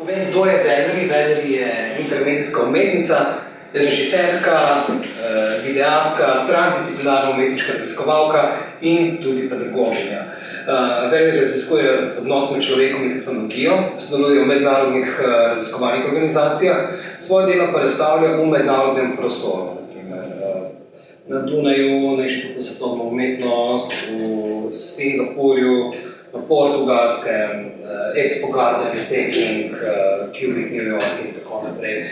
povem, kdo je Valerie. Valerie je intermedijska umetnica, je režiserka, videastka, transdisciplinarna umetniška raziskovalka in tudi pedagoginja. Valerie raziskuje odnos med človekom in tehnologijo, sodeluje v mednarodnih raziskovalnih organizacijah, svoje delo pa razstavlja v mednarodnem prostoru. Na Dunaju, na Inštitutu za sodobno umetnost, v Singapurju, na Portugalskem, Expo Garden, Peking, Cubic New York in tako naprej.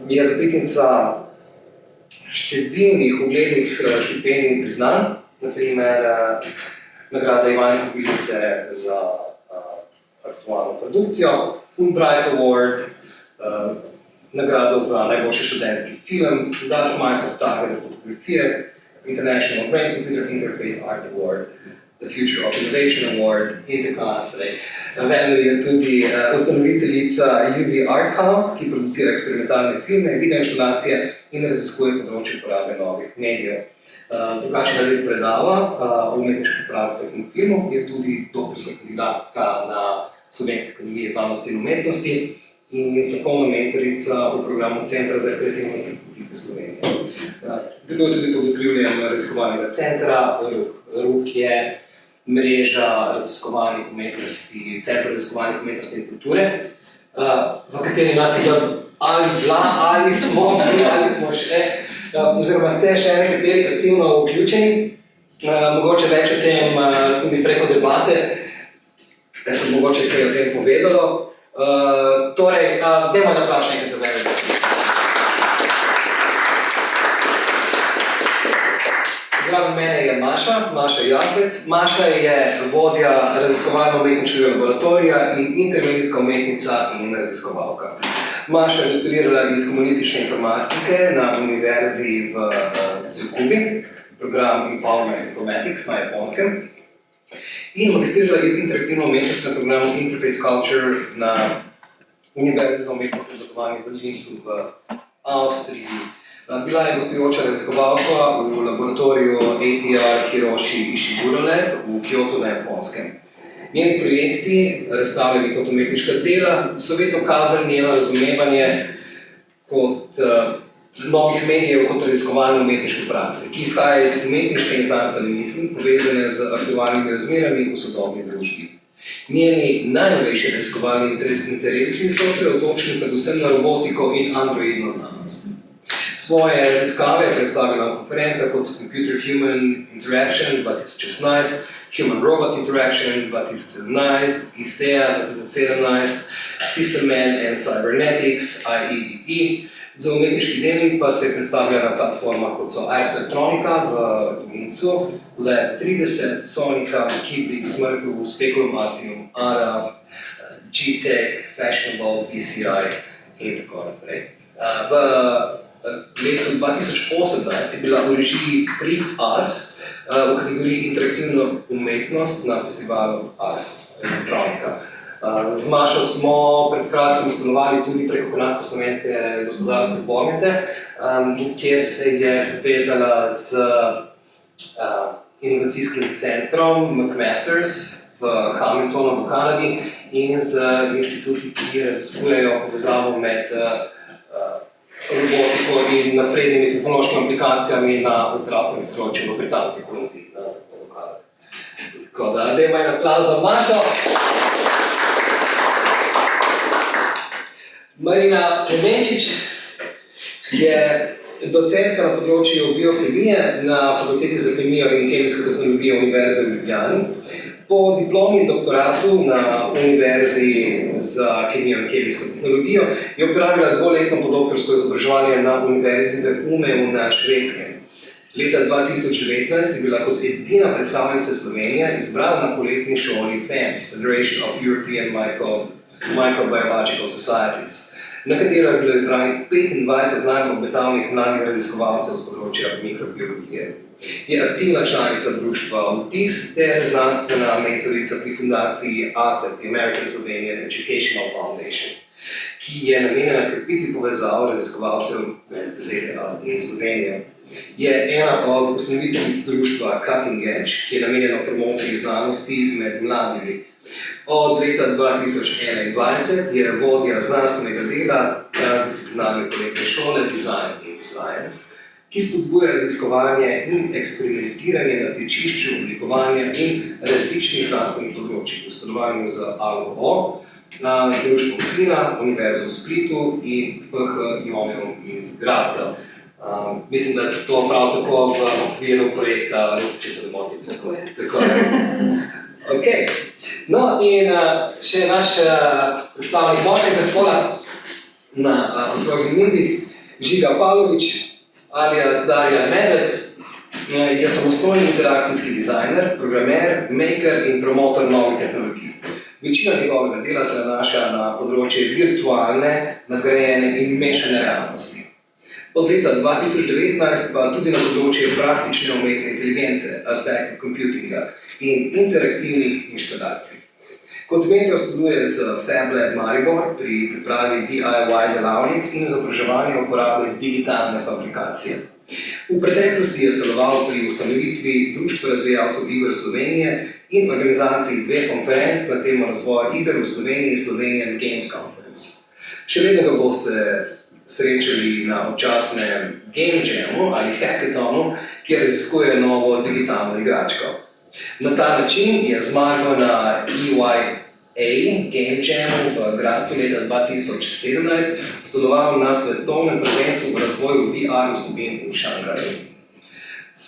Je dobitnica številnih uglednih štipendij in priznanj, na primer nagrada Ivane Kobilice za aktualno produkcijo, Fulbright Award, nagrado za najboljši študentski film, Darkmeister Tagger fotografije, International Brain Computer Interface Art Award, The Future of Innovation Award in tako naprej. Valerie je tudi ustanoviteljica UV Art House, ki producira eksperimentalne filme, videoinštalacije in raziskuje področje uporabe novih medijev. Drugače Valerie predava v umetniških praksah in filmu, je tudi doktorska kandidatka na Slovenski akademiji znanosti in umetnosti in strokovna mentorica v programu Centra za kreativnost Republike Slovenije. Deluje tudi pod okriljem raziskovalnega centra, RUK je mreža raziskovalnih umetnosti, Centra raziskovalnih umetnosti in kulture, v kateri nas je ali bila, ali smo še, oziroma ste še nekateri aktivno vključeni, mogoče več o tem tudi preko debate, da sem mogoče kaj o tem povedalo. Torej, dajmo na plač nekaj za Valerie. Zraven mene je Maša Jazbec. Maša je vodja raziskovalno-umetniškega laboratorija in intermedijska umetnica in raziskovalka. Maša je doktorirala iz komunistične informatike na univerzi v Tsukubi, program Empowerment Informatics na Japonskem, in magistrirala iz interaktivno umetnosti na programu Interface Culture na Univerzi za umetnost in oblikovanje v Linzu v Avstriji. Bila je gostujoča raziskovalka v laboratoriju ATR Hiroshi Ishiguro Lab v Kyoto na Japonskem. Njeni projekti, razstavljeni kot umetniška dela, so vedno kazali njeno razumevanje kot novih medijev kot raziskovalne umetniške prakse, ki izhajajo iz umetniške in znanstvene misli, povezane z aktualnimi razmerami v sodobni družbi. Njeni najnovejši raziskovalni interesi so osredotočeni predvsem na robotiko in androidno znanost. Svoje raziskave je predstavila na konferencah kot Computer-Human Interaction 2016, Human-Robot Interaction 2017, ISEA 2017, System Man and Cybernetics, IEEE. Za umetniški delnik pa se je predstavljala na platformah kot so Ars Electronica v Lincu, Lab 30, Sonica, Kiblik, Smrtu, Speculum Artium, ARA, G-Tech, Fashionable, PCI in tako naprej. V letu 2018 je bila v režiji Prix Ars v kategoriji interaktivna umetnost na festivalu Ars Electronica. Z Mašo smo pred kratkim sodelovali tudi preko Kanadsko-slovenske gospodarske zbornice, kjer se je povezala z inovacijskim centrom McMasters v Hamiltonu v Kanadi in z inštituti, ki raziskujejo povezavo med robotiko in naprednimi tehnološkimi aplikacijami na zdravstvenem področju v Britanski Kolumbiji na zahodu Kanade. Tako da, dajmo en aplavz za Mašo. Marina Klemenčič je docentka na področju biokemije na Fakulteti za kemijo in kemijsko tehnologijo Univerze v Ljubljani. Po diplomi in doktoratu na Univerzi za kemijo in kemijsko tehnologijo je opravila dvoletno podoktorsko izobraževanje na Univerzi v Umeå na Švedskem. Leta 2019 je bila kot edina predstavnica Slovenije izbrana na poletni šoli FEMS, Federation of European Microbiological Societies, na katero je bilo izbranih 25 najbolj obetavnih mladih raziskovalcev z področja mikrobiologije. Je aktivna članica društva Vtis ter znanstvena mentorica pri fundaciji ASEP, American Slovenian Educational Foundation, ki je namenjena krepitvi povezav raziskovalcev med ZDA in Slovenijo. Je ena od ustanoviteljic društva Cutting Edge, ki je namenjena promociji znanosti med mladimi. Od leta 2021 je vodja znanstvenega dela transdisciplinarne projektne šole Design in Science, ki spodbuja raziskovanje in eksperimentiranje na stičišču oblikovanja in različnih znanstvenih področjih v sodelovanju z ALO, društvom Klina, Univerzo v Splitu in PH-Jomom iz Gradca. Mislim, da je to prav tako v okviru projekta, če se ne motim. Tako je. Okay. No in še naš predstavnik močnega spola na okrogli mizi, Žiga Pavlović, alias Darjan Medved, je samostojni interakcijski dizajner, programer, maker in promotor novih tehnologij. Večina njegovega dela se nanaša na področje virtualne, nadgrajene in mešane realnosti. Od leta 2019 pa tudi na področje praktične umetne inteligence, affective computinga in interaktivnih inštalacij. Kot mentor sodeluje z FabLab Maribor pri pripravi DIY delavnic in izobraževanju uporabe digitalne fabrikacije. V preteklosti je sodeloval pri ustanovitvi Društva razvijalcev iger Slovenije in organizaciji 2 konferenc na temo razvoja iger v Sloveniji, Slovenian Games Conference. Še vedno ga boste srečali na občasnem Game Jamu ali Hackathonu, kjer raziskuje novo digitalno igračko. Na ta način je zmagal na EYA Game Jamu v Gradcu leta 2017 sodeloval na svetovnem prvenstvu v razvoju VR vsebin v Šanghaju. Z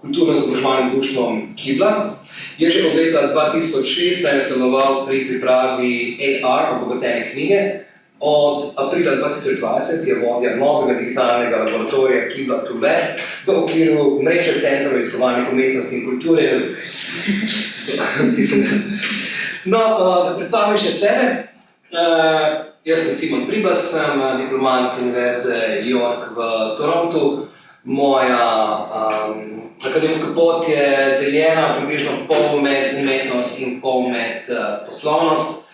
kulturno-izobraževalnim društvom Kibla je že od leta 2016 sodeloval pri pripravi AR obogatene knjige. Od aprila 2020 je vodja novega digitalnega laboratorija Kibla Tule v okviru mreže centrov raziskovanih umetnosti in kulture. No, da predstavim še sebe. Jaz sem Simon Pribat, sem diplomant Univerze York v Torontu. Moja akademska pot je deljena približno pol med umetnost in pol med poslovnost.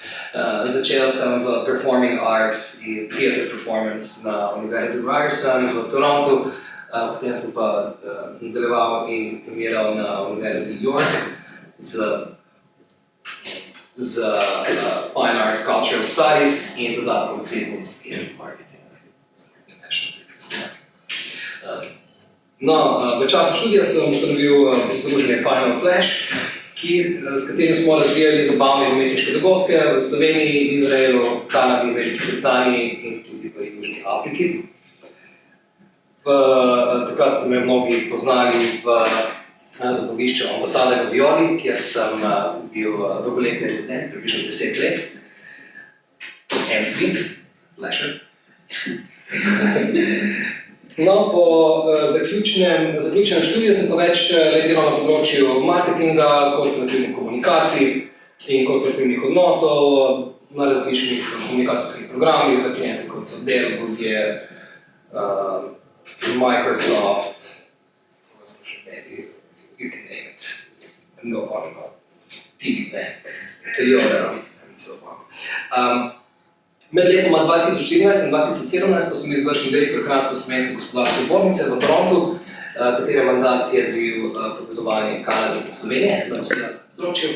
Začel sem v Performing Arts in Theatre Performance na Univerzi Ryerson v Torontu, potem sem pa nadaljeval in diplomiral na Univerzi York z Fine Arts Cultural Studies in dodatkom business in marketing. No, v času študija sem ustanovil združenje Final Flash, s katerim smo razvijali zabavne in umetniške dogodke v Sloveniji, Izraelu, Kanadi, Veliki Britaniji in tudi v Južni Afriki. Takrat so me mnogi poznali v zabavišču ambasade v Violi, kjer sem bil dolgoletni rezident, približno 10 let. MC, Flasher. No, po zaključenem študiju sem pa več let delal na področju marketinga, korporativnih komunikacij in korporativnih odnosov na različnih komunikacijskih programih za kliente, kot so Dell, Google, Microsoft, TD Bank, Toyota in so on. Med letoma 2014 in 2017 pa sem izvršni direktor Kranjsko-Slovenske gospodarske zbornice v Torontu, katere mandat je bil povezovanje Kanade in Slovenije na gospodarskem področju.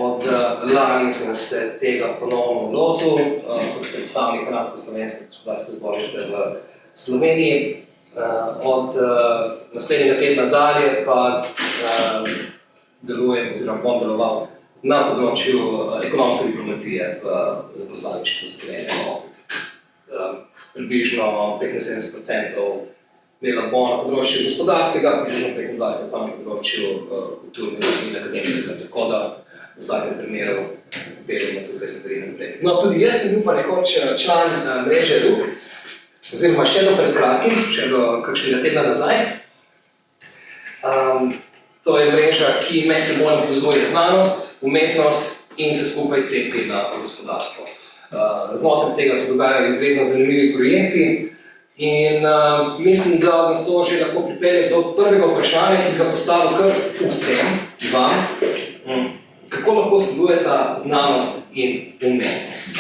Od lani sem se tega ponovno lotil kot predstavnik Kranjsko-Slovenske gospodarske zbornice v Sloveniji. Od naslednjega tedna dalje pa delujem oziroma bom deloval na področju ekonomske diplomacije v veleposlaništvu Slovenije. Približno 75% dela bo na področju gospodarskega, približno 25% pa na področju kulturnega in akademskega, tako da v vsakem primeru peljemo tukaj stvari naprej. No, tudi jaz sem bil pa nekoč član mreže RUK, oziroma še do pred kratkim, še do kakšnega tedna nazaj. To je mreža, ki medsebojno povezuje znanost, umetnost in se skupaj cepi na gospodarstvo. Znotraj tega se dogajajo izredno zanimivi projekti in mislim, da nas to že lahko pripelje do prvega vprašanja, ki ga postavil kar vsem vam. Kako lahko sodelujeta znanost in umetnost?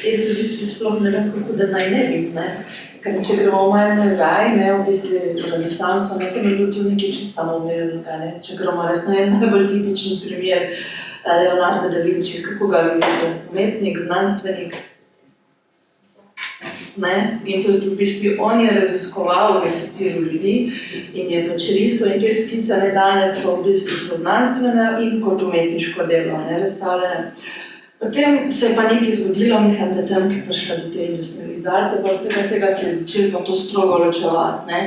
Jaz v bistvu sploh ne vem, kako da naj ne bi. Ker če gremo malo nazaj, ne, v bistvu renesanso, ne, tam je bilo tudi nekaj čisto samoumevnega, ne. Če gremo res na en najbolj tipičen primer Leonardo da Vinci, kako ga vidite, umetnik, znanstvenik, ne, in tudi v bistvu on je raziskoval mesecil ljudi in je pač risal in te skice ne danes so v bistvu so znanstvene in kot umetniško delo, ne, razstavljene. Potem se je pa nekaj zgodilo, mislim, da tam, ki je prišla do te industrializacije, pa vsega tega se je začelo pa to strogo ločevati, ne.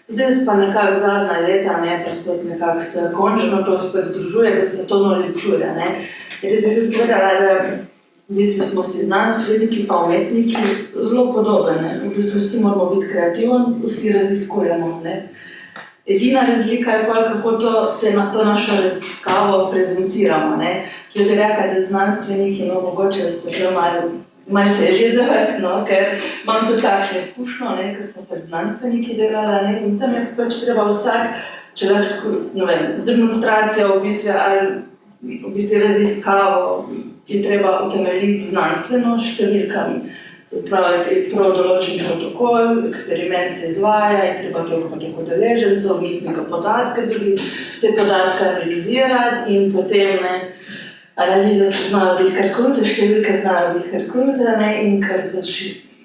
Zdaj se pa nekako zadnja leta, ne, pa spet nekako se končno to spet združuje, da se to ločuje, ne. Jaz bi povedala, da v bistvu smo si znanstveniki pa umetniki zelo podobni, ne. V bistvu vsi moramo biti kreativni, vsi raziskujemo, ne. Edina razlika je pa, kako to našo raziskavo prezentiramo, ne. Če bi rekla, da znanstveniki, no, mogoče ste že malo težje za vas, no, ker imam tudi takšno izkušnjo, ne, ker smo pač znanstveniki delali, ne, in tam je pač treba vsak, če lahko, ne vem, demonstracijo v bistvu raziskavo je treba utemeljiti znanstveno s številkami. Se pravi, prav določen protokol, eksperiment se izvaja, je treba toliko udeležencev, nekega podatka dobiti, te podatke analizirati in potem, ne, analize znajo biti kar krute, številke znajo biti kar krute, ne, in kar pač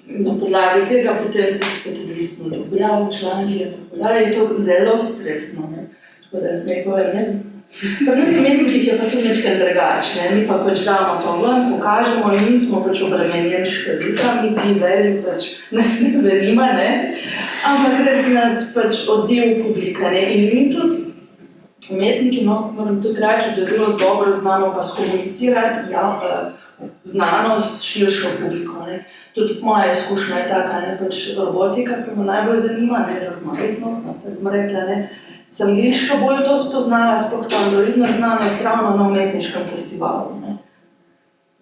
na podlagi tega potem se spet odvisno objav, članki, je to zelo stresno, ne. Tako da ne povem, ne. Pri nas umetnikih je pa tudi nekaj drugače, mi pa pač damo to ven, pokažemo in mi smo pač obremenjeni številkami, mi veri pač nas ne zanima, ne, ampak res nas pač odziv publika, ne, in mi tudi umetniki, no, moram tudi reči, da zelo dobro znamo pa skomunicirati znanost s širšo publiko, ne. Tudi moja izkušnja je taka, ne, pač robotika, ki me najbolj zanima, ne, verjetno, tako bom rekla, ne. Sem glih še bolj to spoznala, sploh ta androidna znanost ravno na umetniškem festivalu, ne.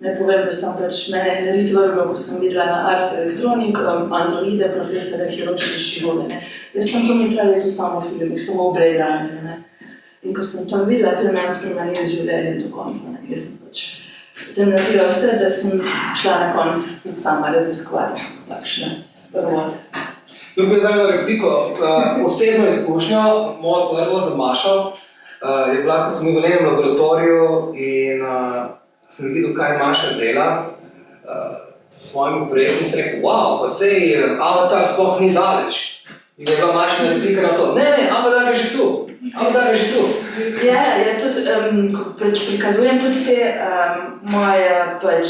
Ne povem, da sem pač mene narediti vrlo, ko sem videla na Ars Electronic, androide, profesora Hiroshi Shigove, ne. Jaz sem to mislila, da je to samo v filmih, samo v Blade Runnerju, ne. In ko sem to videla, to je meni spremenilo življenje do konca, ne. Jaz sem pač potem naredila vse, da sem šla na konc tudi sama raziskovati takšne robote. Tukaj zdaj na repliko, osebno izkušnjo, moja prvo za Mašo, je bila, ko sem v njenem laboratoriju in sem videl, kaj Maša dela s svojimi projekti in sem rekel, wow, pa sej Avatar sploh ni daleč. In je bila Mašina replika na to, ne, Avatar je že tu, Avatar je že tu. Ja, tudi, prikazujem tudi te moje pač,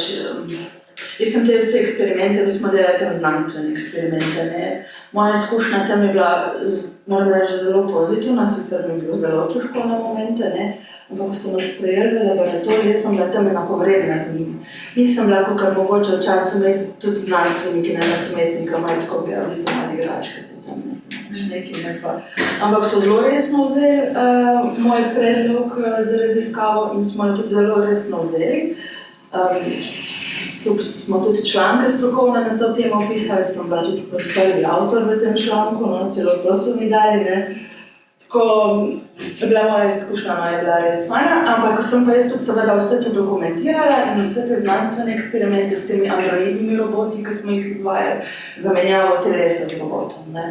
jaz sem te vse eksperimente, mi smo delali tam znanstvene eksperimente, ne. Moja izkušnja tam je bila, moram reči, zelo pozitivna, sicer mi je bilo zelo težko na momente, ne, ampak ko so nas sprejeli v laboratorij, jaz sem bila tam enakovredna z njim. Nisem bila, kakor mogoče v času tudi znanstveniki, ne nas umetnika, malo tako bi, vi ste mali igračke, tam nekaj, ne pa. Ampak so zelo resno vzeli moj predlog za raziskavo in smo jo tudi zelo resno vzeli. Tukaj smo tudi članke strokovne na to temo pisali, sem bila tudi prvi avtor v tem članku, no, celo to so mi dali, ne. Tako, bila moja izkušnja, no, je bila res fajna, ampak sem pa jaz tudi seveda vse to dokumentirala in vse te znanstvene eksperimente s temi androidnimi roboti, ki smo jih izvajali, zamenjavo telesa z robotom, ne.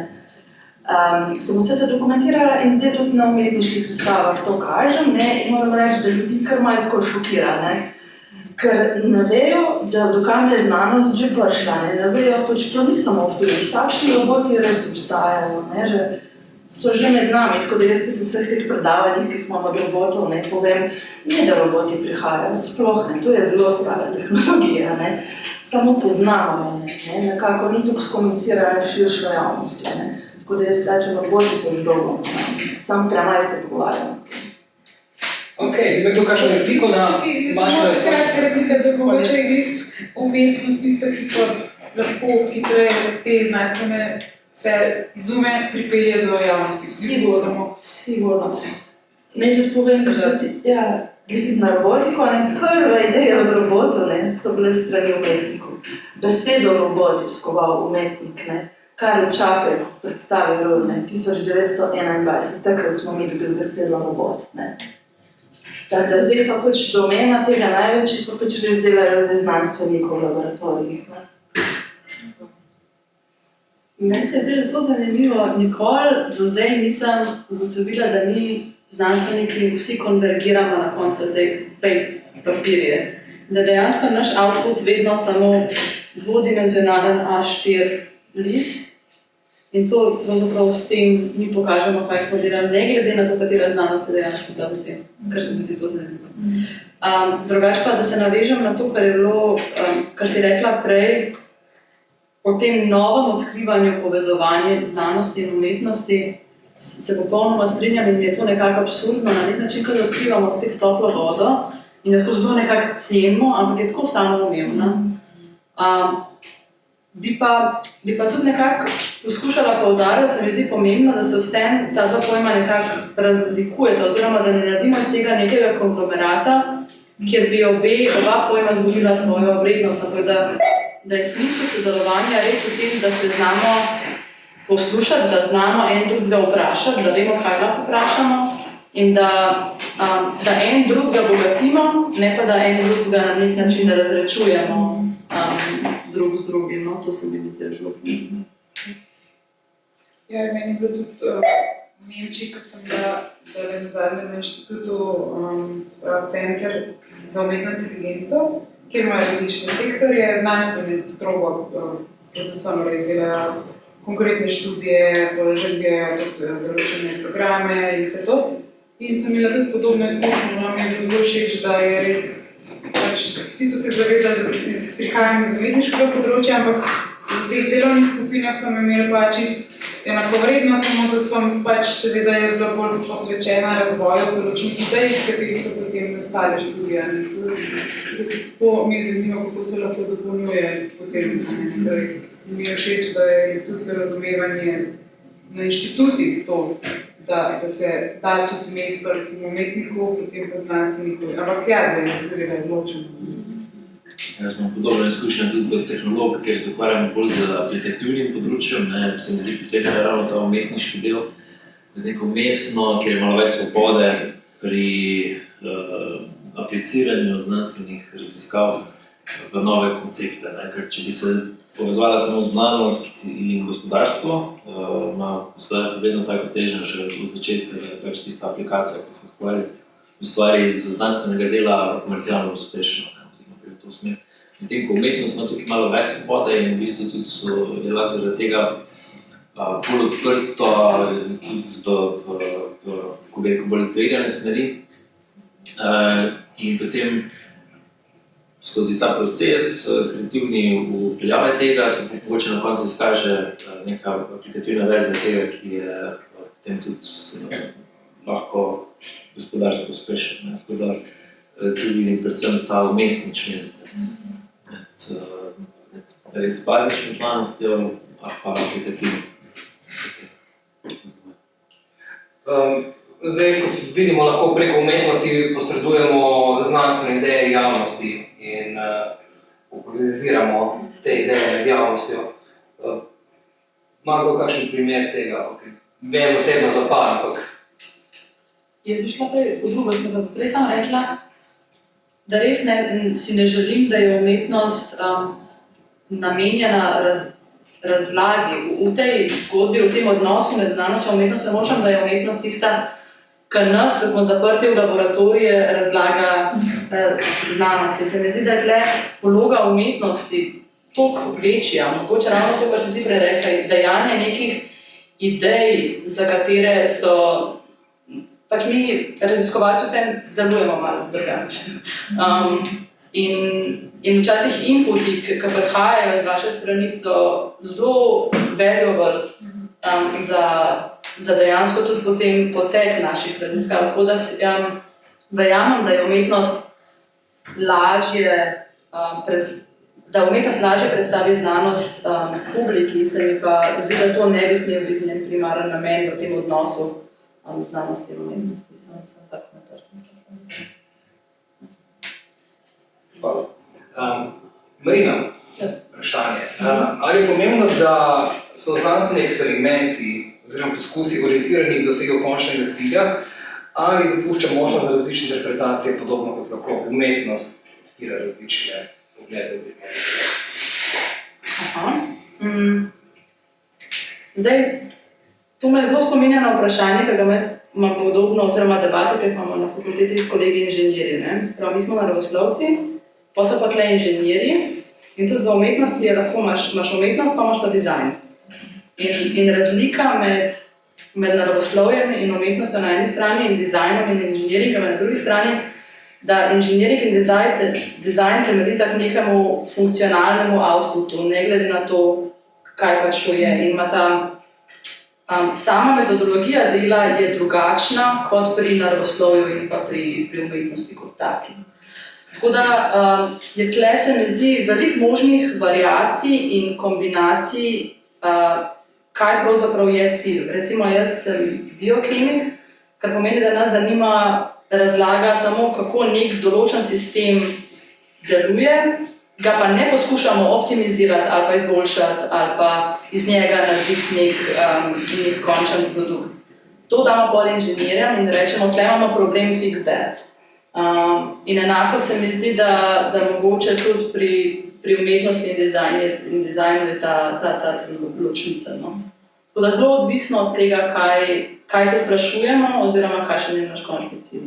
Sem vse to dokumentirala in zdaj tudi na umetniških razstavah to kažem, ne, in moram reči, da ljudi kar malo tako šokira, ne. Ker ne vejo, da do kam je znanost že prišla, ne vejo, pač to ni samo v filmih, takšni roboti res obstajajo, ne, že so že med nami, tako da jaz tudi vseh teh predavanjih, ki imamo od robotov, ne, povem, ne da roboti prihajajo, sploh ne, to je zelo stara tehnologija, ne, samo poznamo, ne, nekako ni tukaj skomunicirajo širšo javnostjo, ne, tako da jaz rečem, roboti so že dolgo, samo premaj se pogovarjamo. Ok, ima kdo kakšno repliko na Mašino izkušnjo? Kratka replika, da mogoče je umetnost tista, ki pa lahko hitreje te znanstvene vse izume pripelje do javnosti. Sigurno. Naj tudi povem, ker so ti, na robotiko, ne, prva ideja od robotov, ne, so bile strani umetnikov. Besedo robot je skoval umetnik, ne. Karl Čapek predstavil, ne, 1921, takrat smo mi dobili besedo robot, ne. Tako da zdaj pa pač domena tega največjih pa pač res delajo zdaj znanstvenikov v laboratorijih, ne. Meni se je tudi zelo zanimivo, nikoli do zdaj nisem ugotovila, da mi znanstveniki vsi konvergiramo na koncu tej papirje. Da dejansko naš output vedno samo dvodimenzionalen A4 list in to pravzaprav s tem mi pokažemo, kaj smo delali, ne glede na to, katera znanost je dejansko ta za tem, kar se mi zdi to zanimivo. Drugače pa, da se navežem na to, kar je bilo, kar si rekla prej, o tem novem odkrivanju povezovanja znanosti in umetnosti, se popolnoma strinjam in mi je to nekako absurdno, na nek način, ko odkrivamo spet toplo vodo in jo tako zelo nekako cenimo, ampak je tako samoumevna. Bi pa tudi nekako poskušala poudariti, da se mi zdi pomembno, da se vsem ta dva pojma nekako razlikujeta, oziroma da ne naredimo iz tega nekega konglomerata, kjer bi oba pojma izgubila svojo vrednost, tako da je smisel sodelovanja res v tem, da se znamo poslušati, da znamo en drugega vprašati, da vemo, kaj lahko vprašamo in da en drugega bogatimo, ne pa da en drugega na nek način razrečujemo drug z drugim. No? To se mi zdi zelo pomembno. Ja, meni je bilo tudi v Nemčiji, ko sem bila na zadnjem inštitutu Center za umetno inteligenco, kjer imajo različne sektorje, znanstvene strogo, predvsem delajo konkretne študije, razvijajo tudi določene programe in vse to. In sem imela tudi podobno izkušnjo, no, mi je bilo zelo všeč, da je res, vsi so se zavedali, da prihajam iz umetniškega področja, ampak v teh delovnih skupinah sem imela pa čisto enakovredno, samo da sem seveda jaz bila bolj posvečena razvoju določenih idej, s katerih so potem nastale študije. To mi je zanimivo, kako se lahko dopolnjuje potem. Mi je všeč, da je tudi razumevanje na inštitutih to, da se da tudi mesto recimo umetnikov, potem pa znanstvenikov. Ampak ja, da je seveda odločeno. Jaz imam podobno izkušnjo tudi kot tehnolog, ker se ukvarjam bolj z aplikativnim področjem. Se mi zdi pritekla ravno ta umetniški del, neko mestno, kjer je malo več svobode pri apliciranju znanstvenih raziskav v nove koncepte. Ker če bi se povezvala samo znanost in gospodarstvo, ima gospodarstvo vedno tako težnjo že od začetka, da je tista aplikacija, ki se ustvari iz znanstvenega dela komercialno uspešno. To smer. Medtem ko umetnost ima tukaj malo več svobode in v bistvu tudi je lahko zaradi tega bolj odprto tudi v bolj tvegane smeri. In potem skozi ta proces kreativni vpeljave tega se mogoče na koncu izkaže neka aplikativna verzija tega, ki je potem tudi lahko gospodarsko uspešen. Tako da tu vidim predvsem ta vmesnični med res bazično znanostjo, pa aplikativno. Zdaj, kot vidimo, lahko preko umetnosti posredujemo znanstvene ideje javnosti in populariziramo te ideje med javnostjo. Ima kakšen primer tega? Vem osebno za par, ampak... Jaz bi šla v drugo, prej sem rekla, da res si ne želim, da je umetnost namenjena razlagi. V tej zgodbi, v tem odnosu med znanostjo in umetnostjo nočem, da je umetnost tista, kar nas, ko smo zaprti v laboratorije, razlaga znanosti. Se mi zdi, da je tle vloga umetnosti toliko večja, mogoče ravno to, kar sem ti prej rekla, dejanje nekih idej, za katere so pač mi, raziskovalci, vsem delujemo malo drugače. In včasih inputi, ki prihajajo iz vaše strani, so zelo valuable za dejansko tudi potem potek naših raziskav. Tako da verjamem, da je umetnost lažje predstavi znanost publiki, se mi pa zdi, da to ne bi smel biti njen primaren namen v tem odnosu znanosti in umetnosti. Sem tako natrsen. Hvala. Marina, vprašanje. Ali je pomembno, da so znanstveni eksperimenti oziroma poskusi orientirani v dosego končnega cilja, ali dopušča možnost za različne interpretacije, podobno kot lahko umetnost odpira različne poglede oziroma razglede? Zdaj, to me zelo spominja na vprašanje, ki ga imam podobno, oziroma debate, ki imamo na fakulteti s kolegi inženirji. Mi smo naravoslovci, pa so pa tle inženirji in tudi v umetnosti je lahko imaš umetnost, pa imaš pa dizajn. In razlika med naravoslovjem in umetnostjo na eni strani in dizajnom in inženjeringom na drugi strani, da inženjering in dizajn temeljita k nekemu funkcionalnemu outputu, ne glede na to, kaj pač to je. In ima ta sama metodologija dela je drugačna kot pri naravoslovju in pa pri umetnosti kot taki. Tako da je tle se mi zdi veliko možnih variacij in kombinacij, kaj pravzaprav je cilj. Recimo jaz sem biokemik, kar pomeni, da nas zanima razlaga samo, kako nek določen sistem deluje, ga pa ne poskušamo optimizirati ali pa izboljšati ali pa iz njega narediti nek končen produkt. To damo pol inženirjem in rečemo, tle imamo problem, fix that. In enako se mi zdi, da mogoče tudi pri umetnosti in dizajnu je ta ločnica. No. Tako da zelo odvisno od tega, kaj se sprašujemo oziroma kakšen je naš končni cilj.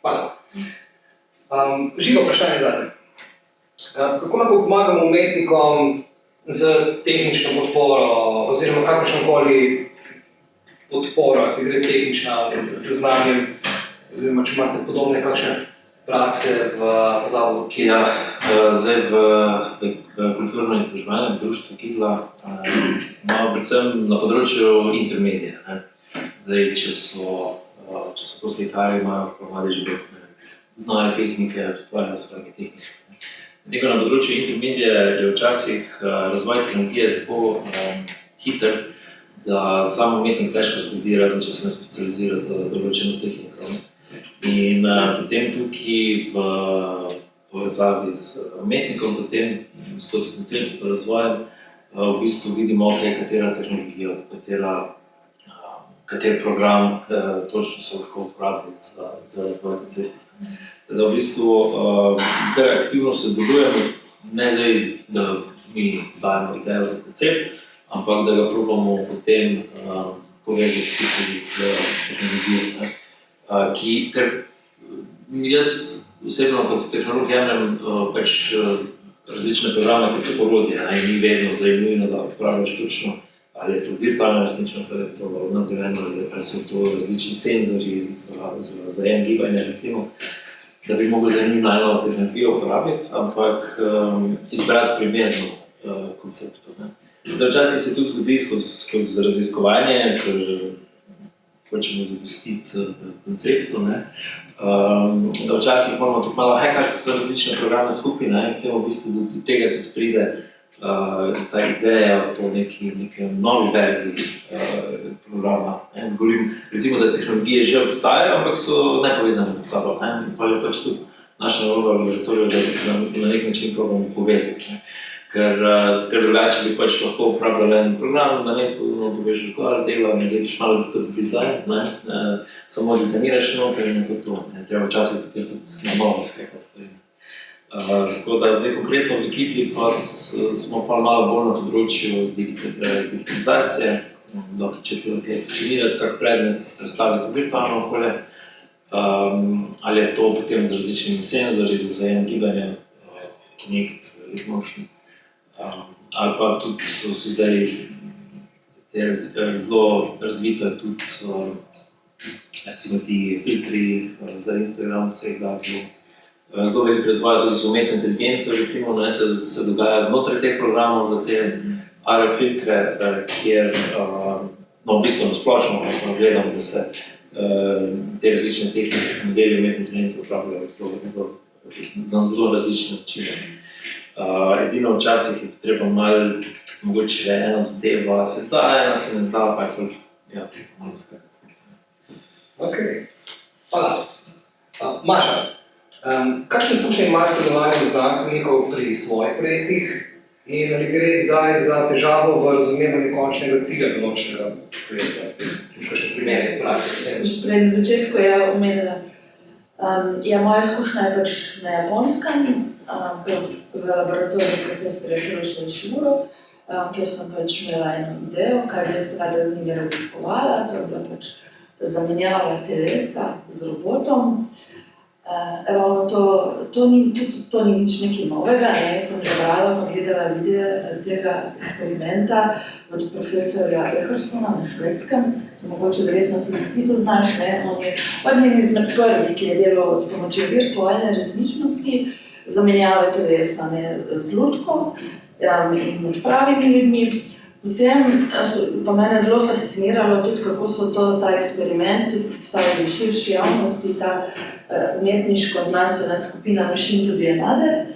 Hvala. Živo vprašanje zate. Kako lahko pomagamo umetnikom z tehnično podporo oziroma kakršnokoli podporo, se gre tehnična, z znanjem, oziroma če imate podobne kakšne prakse v zavodu? Ja, zdaj v kulturno-izobraževalnem društvu Kidla imamo predvsem na področju intermedije. Zdaj, če so to slikarji, imajo pa mladi že znajo tehnike, ustvarjajo svoje tehnike. Medtem na področju intermedije je včasih razvoj tehnologije tako hiter, da sam umetnik težko sledi, razen če se ne specializira za določeno tehniko. In potem tukaj v povezavi z umetnikom, potem skozi koncept razvoja v bistvu vidimo, katera tehnologija, kater program točno se lahko uporabi za razvoj koncepta. Da v bistvu te aktivno sodelujemo, ne zdaj, da mi dajemo idejo za koncept, ampak da ga probamo potem povezati skupaj z tehnologijo. Ker jaz osebno kot tehnolog jemljem pač različne programe kot orodje in ni vedno zdaj nujno, da uporabljaš točno, ali je to virtualna resničnost, ali je to nadgrajeno, ali so to različni senzori za zajem gibanja, recimo, da bi mogel za njim najnovo tehnologijo uporabiti, ampak izbrati primerno konceptu. Včasih se tudi zgodi skozi raziskovanje, ker hočemo zadostiti konceptu, da včasih moramo tudi malo hackati različne programe skupaj, in potem v bistvu do tega tudi pride ta ideja po neki novi verziji programa. Govorim, recimo, da tehnologije že obstajajo, ampak so nepovezane med sabo. Pa je pač tudi naša naloga v laboratoriju, da na nek način probamo povezati. Ker drugače bi pač lahko uporabljali en program, da ne povežeš gor dela, narediš malo kot dizajn, samo dizajniraš noter in to. Treba včasih potem tudi na novo sklepati stvari. Tako da zdaj konkretno v ekipi pa smo pa malo bolj na področju digitalizacije, da začeti definirati kak predmet, predstaviti v virtualno okolje, ali je to potem z različnimi senzori za zajem gibanja, Kinect, Leapmotion, ali pa tudi so zdaj zelo razvite tudi recimo ti filtri za Instagram, vseh da zelo veliko razvoja tudi z umetno inteligenco, recimo, se dogaja znotraj teh programov za te AR filtre, kjer v bistvu nasplošno gledamo, da se te različne tehnike, modeli umetne inteligence uporabljajo na zelo različne načine. Edino včasih je potreba malo, mogoče ena zadeva se da, ena se ne da, pa je malo skakati. Ok, hvala. Maša, kakšne izkušnje imaš s sodelovanjem znanstvenikov pri svojih projektih in ali gre kdaj za težavo v razumevanju končnega cilja določenega projekta? Kakšne primere iz prakse? Na začetku je omenila. Moja izkušnja je pač na Japonskem, v laboratoriju profesorja Hiroshi Ishimuro kjer sem pač imela eno idejo, kaj bi jaz rada z njimi raziskovala, to je bila pač zamenjava telesa z robotom. Ravno to ni nič nekaj novega, ne? Jaz sem prebrala pa gledala videe tega eksperimenta od profesorja Ekersona na Švedskem, mogoče verjetno tudi ti poznaš, ne? On je eden izmed prvih, ki je delal s pomočjo virtualne resničnosti, zamenjave telesa, ne, z lutkom in med pravimi ljudmi. Potem pa mene zelo fasciniralo tudi, kako so ta eksperiment tudi predstavili širši javnosti, ta umetniško-znanstvena skupina Machine to be another.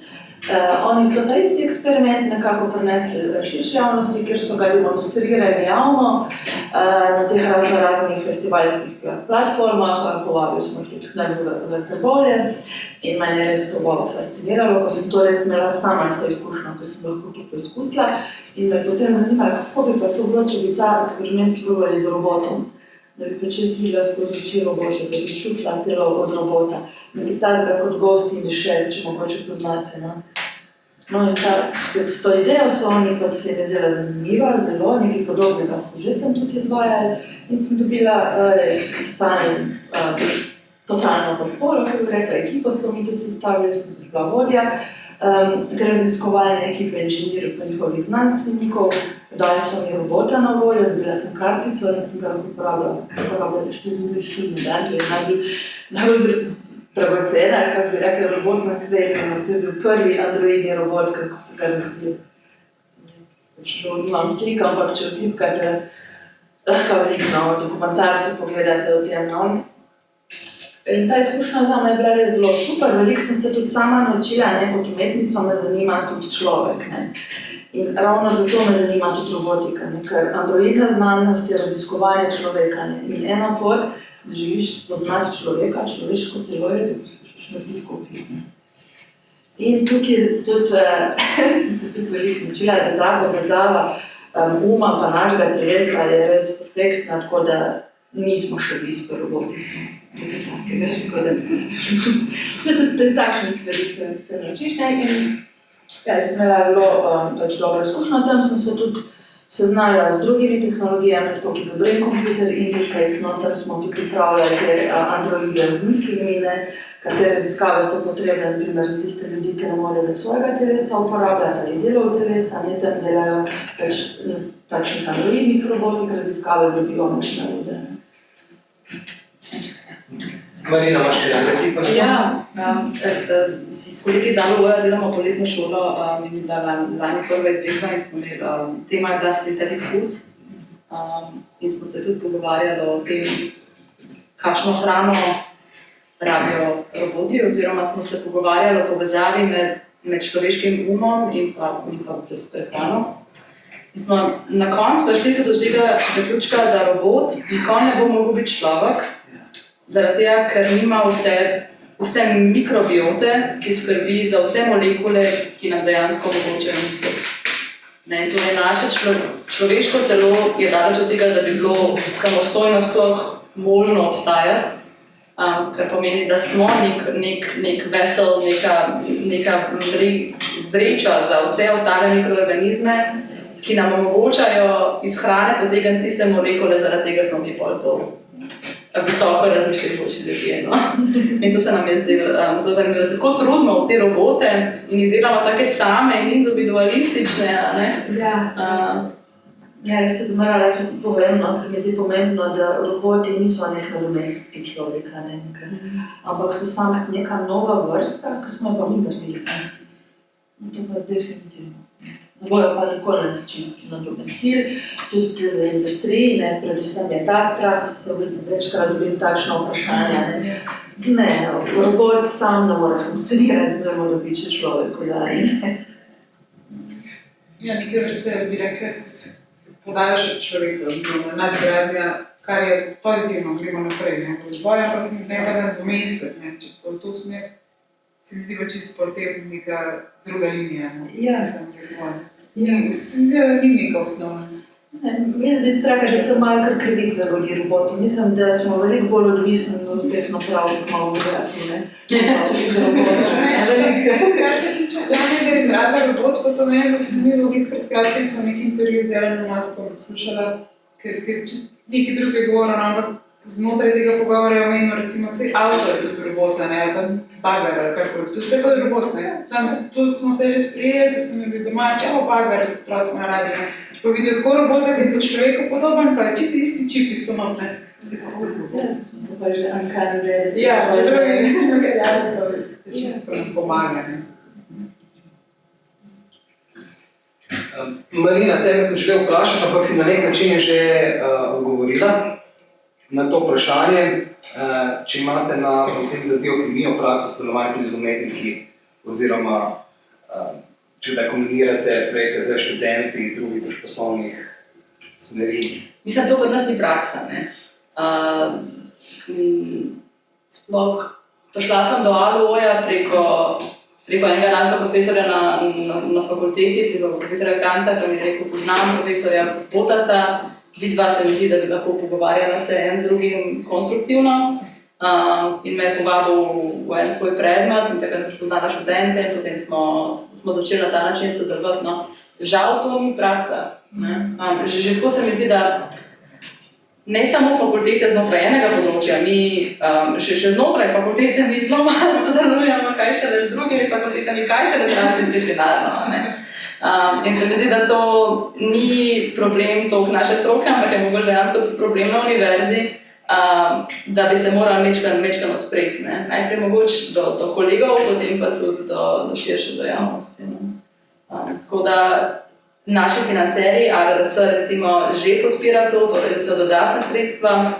Oni so ta isti eksperiment nekako prinesli širši javnosti, kjer so ga demonstrirali javno na teh raznih festivalskih platformah, povabili smo jih v Trbovlje in mene je res to bolj fasciniralo, ko sem to res imela sama s to izkušnjo, ko sem lahko to poizkusila in me potem zanimala, kako bi pa to bilo, če bi ta eksperiment probali z robotom, da bi pač jaz videla skozi oči robota, da bi čutila telo od robota, da bi tazga kot Ghost in the Shell, če mogoče poznate. No in s to idejo so oni pač se je zdela zanimiva, zelo, nekaj podobnega smo že tam tudi izvajali in sem dobila res totalno podporo, kako bi rekla, ekipo so mi tudi sestavili, sem bila vodja te raziskovalne ekipe inženirjev pa njihovih znanstvenikov, dali so mi robota na voljo, dobila sem kartico in sem ga uporabljala 24/7 dan, to je najbolj dragocena, kako bi rekla, robot na svetu. To je bil prvi androidni robot, kako se ga razvil. Imam sliko, ampak če vtipkate, lahko veliko dokumentarce pogledate o tem. In ta izkušnja zame je bila res zelo super, veliko sem se tudi sama naučila, kot umetnico me zanima tudi človek. In ravno zato me zanima tudi robotika, ker androidna znanost je raziskovanje človeka. In ena pot, da želiš spoznati človeka, človeško telo je, da poskušaš narediti kopij. In tukaj tudi, sem se tudi veliko naučila, da ta povezava uma pa našega telesa je res perfektna, tako da nismo še blizu robotiki. Tako da se tudi z takšne stvari se naučiš. In jaz sem imela zelo dobro izkušnjo, tam sem se tudi seznanila z drugimi tehnologijami, tako kot je brain computer interface, tam smo tudi pripravljali te androide z mislimi, katere raziskave so potrebne, naprimer za tiste ljudi, ki ne morejo več svojega telesa uporabljati ali delov telesa, tam delajo več takšnih androidnih robotik, raziskave za bionične ljude. Marina, imaš še nekaj pa nekaj? Ja, s kolegi Zalovoja delamo poletno šolo in je bila lani prva izvedba in smo imeli tema je bila Synthetic Foods in smo se tudi pogovarjali o tem, kakšno hrano rabijo roboti, oziroma smo se pogovarjali o povezavi med človeškim umom in pa prehrano. In smo na koncu prišli tudi do tega zaključka, da robot nikoli ne bo mogel biti človek, zaradi tega, ker nima vse mikrobiote, ki skrbi za vse molekule, ki nam dejansko omogočajo misliti. Torej, naše človeško telo je daleč od tega, da bi bilo samostojno sploh možno obstajati, kar pomeni, da smo nek vesel, neka vreča za vse ostale mikroorganizme, ki nam omogočajo iz hrane potegniti tiste molekule, zaradi tega smo mi pol to visoko razmišljajoči ljudje. In to se nam je zdelo zelo zanimivo. Se kot trudimo v te robote in jih delamo take same in individualistične. Jaz tudi moram reči pomembno, se mi zdi pomembno, da roboti niso nek nadomestki človeka, ampak so samo neka nova vrsta, ki smo pa mi naredili. To pa definitivno. Ne bojo pa nikoli nas čistki nadomestili, tudi v industriji, predvsem je ta strah, ki se večkrat dobim takšna vprašanja. Ne, robot sam ne more funkcionirati, zdaj mora biti še človek v zadnji. Ja, nekaj vrste bi rekli, podajaš od človeka, nadgradnja, kar je pozitivno, gremo naprej, razvoj, ampak ne pa da domestiti, če v to smer. Se mi zdi pa čisto potem neka druga linija. Ja. Se mi zdi, da ni neka osnovna. Jaz bi tudi rekla, da sem malo kar krivica rodi roboti. Mislim, da smo veliko bolj odvisni od teh naprav, kot malo vrati, ne? Kar se tiče samega izraza robot, pa to meni zanimivo, veliko pred kratkim sem neki intervju z Elonom Muskom poslušala, ker čist nekaj drugega govoril, ampak znotraj tega pogovora je omenil, recimo, vse avto je tudi robota, ne, ali pa bagar ali karkoli, to vse pa je robot, ne. To smo se res prijeli, da sem jih doma, čao bagar, otroci imajo radi, ne. Pa vidijo tako robota, ki je po človeku podoben, pa čisto isti čipi so not, ne. Pa že uncanny valley. Ja, čeprav je isti material, to čisto pomaga, ne. Marina, tebe sem želel vprašati, ampak si na nek način že odgovorila na to vprašanje, če imate na fakulteti za biokemijo prakso sodelovanje tudi z umetniki, oziroma če da kombinirate projekte za študenti in drugih poslovnih smeri. Mislim, to kod nas ni praksa, ne. Sploh prišla sem do ALO-ja preko enega našega profesorja na fakulteti, preko profesorja Kranca, ki mi je rekel, poznam profesorja Potasa, vidva se mi zdi, da bi lahko pogovarjala se en z drugim konstruktivno in me je povabil v en svoj predmet in takrat sem poznala študente in potem smo začeli na ta način sodelovati. No. Žal to ni praksa. Ne. Že tako se mi zdi, da ne samo fakultete znotraj enega področja, mi še znotraj fakultete mi zelo malo sodelujemo, kaj šele z drugimi fakultetami, kaj šele transdisciplinarno. Ne. In se mi zdi, da to ni problem toliko naše stroke, ampak je mogoče dejansko problem na univerzi, da bi se morali mečkan odpreti. Ne. Najprej mogoče do kolegov, potem pa tudi do širše do javnosti. Tako da naši financerji, ARRS recimo, že podpira to, torej so dodatna sredstva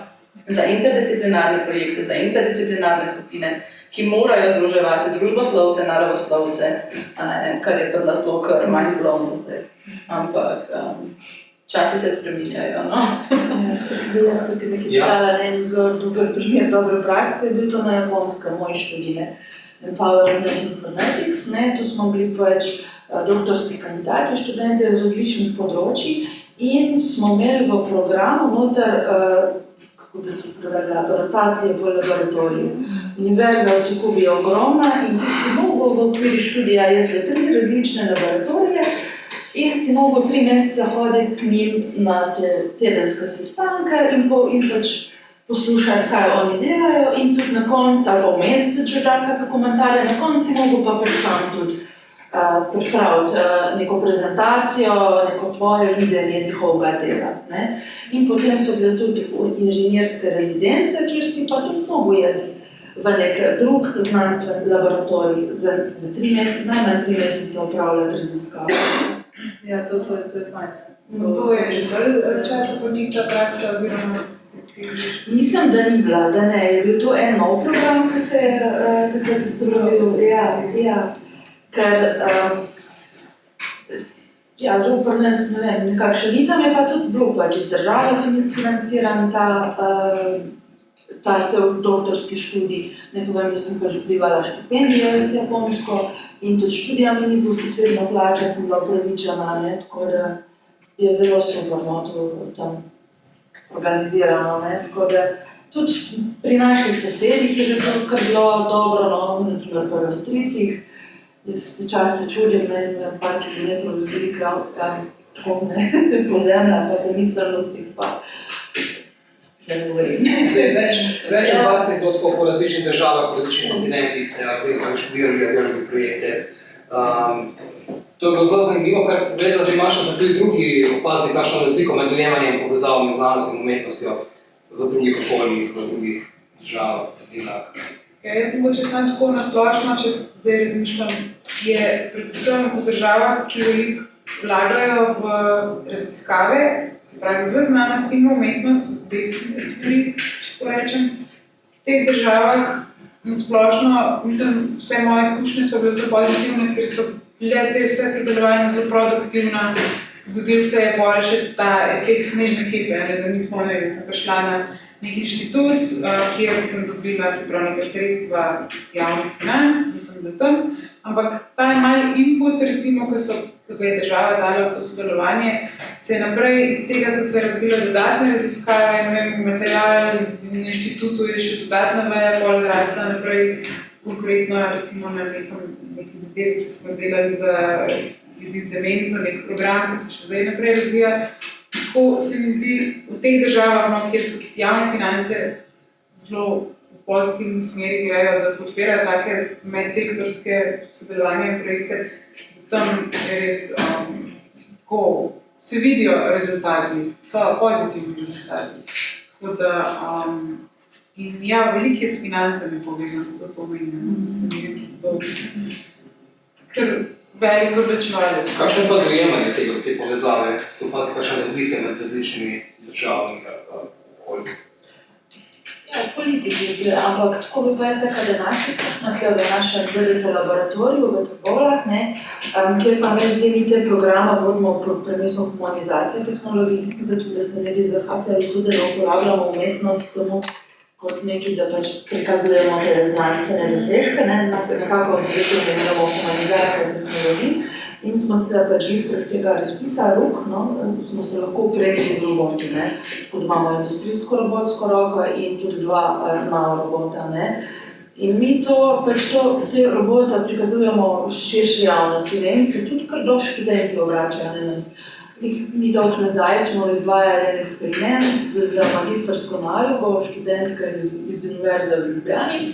za interdisciplinarne projekte, za interdisciplinarne skupine, ki morajo združevati družboslovce, naravoslovce, kar je pri nas bilo kar mind blown do zdaj. Ampak časi se spreminjajo, no? Bila sem tukaj nekaj dala en zelo dober primer dobre prakse, je bil to na Japonskem, moj študij, Empowerment Informatics, ne, tu smo bili pač doktorski kandidati, študenti iz različnih področij in smo imeli v programu noter, kako bi to prevedla, rotacije po laboratoriju. Univerza v Cukubi je ogromna in ti si mogel v okviru študija jeti 3 različne laboratorije in si mogel 3 mesece hoditi k njim na tedenska sestanka in pač poslušati, kaj oni delajo in tudi na koncu, ali pa vmes tudi že dati kakšne komentarje, na koncu si mogel pa predvsem tudi pripraviti neko prezentacijo, neko tvoje videnje njihovega dela. Ne? In potem so bile tudi inženirske rezidence, kjer si pa tudi mogel jeti v nek drug znanstveni laboratorij za 3 mesece, najmanj 3 mesece opravljati raziskave. Ja, to je fajn. To je že zdaj časa po njih ta praksa oziroma... Mislim, da ni bila, da ne. Je bil to en nov program, ki se je takrat ustanovil. Ja. Ker, že pri nas, ne vem, nekakšen ni, tam je pa tudi bilo pač iz države financiran ta cel doktorski študij. Ne povem, da sem pa že dobivala štipendijo z Japonsko in tudi študija mi ni bilo potrebno plačati, sem bila upravičena, ne, tako da je zelo super, no, to tam organizirano, ne, tako da tudi pri naših sosedih je že kar zelo dobro, no, naprimer pri Avstrijcih. Jaz včasih se čudim, ne, par kilometrov razlika, tako ne, pozemlja, pa po miselnosti, pa ne govorim. Več od vas je bilo tako po različnih državah, po različnih kontinentih, ste študirali, delali projekte. To je bilo zelo zanimivo, kar se gleda, da imaš za tudi drugi opazili kakšno razliko med dojemanjem in povezavom med znanostjo in umetnostjo v drugih okoljih, v drugih državah, celinah. Ja, jaz mogoče samo tako nasplošno, če zdaj razmišljam, je predvsem v državah, ki veliko vlagajo v raziskave, se pravi v znanost in v umetnost, v desni esprit, če porečem, v teh državah nasplošno, mislim, vse moje izkušnje so bile zelo pozitivne, ker so bile te vse sodelovanje zelo produktivne, zgodil se je bolj še ta efekt snežne kepe, da mi smo, da sem prišla na nek inštitut, kjer sem dobila nekaj sredstva iz javnih financ, da sem bila tam, ampak ta mali input, recimo, ko ko je država dala v to sodelovanje, iz tega so se razvile dodatne raziskave, ne vem, material na inštitutu je še dodatna veja pol zrasla naprej, konkretno recimo na neki zadevi, ki smo delali za ljudi z demenco, nek program, ki se še zdaj naprej razvija. Tako se mi zdi v teh državah, no, kjer so javne finance zelo v pozitivni smeri grejo, da podpirajo take medsektorske sodelovanje in projekte, tam je res tako, se vidijo rezultati, so pozitivni rezultati. Tako da, in ja, veliko je s financami povezano, to menim, da se mi je to kar velik odločevalec. Kakšno je pa dojemanje te povezave? Ste opazili kakšne razlike med različnimi državami okolji? Ja, v politiki zdaj, ampak tako bi pa jaz rekla, da naša izkušnja tukaj v našem delite laboratoriju v Trbolah, kjer pa res mi te programa vodimo pod premisom humanizacije tehnologij, zato da se ne bi zahapljali tudi, da uporabljamo umetnost samo kot nekaj, da pač prikazujemo te znanstvene dosežke, nekako imenujemo humanizacijo tehnologij. In smo se pač prek tega razpisa RUK, smo se lahko opremili z roboti, tako da imamo industrijsko robotsko roko in tudi 2 robota. In mi te robota prikazujemo širši javnosti in se tudi kar dosti študenti obračajo na nas. Mi dolg nazaj smo izvajali en eksperiment za magistrsko nalogo študentka iz Univerze v Ljubljani,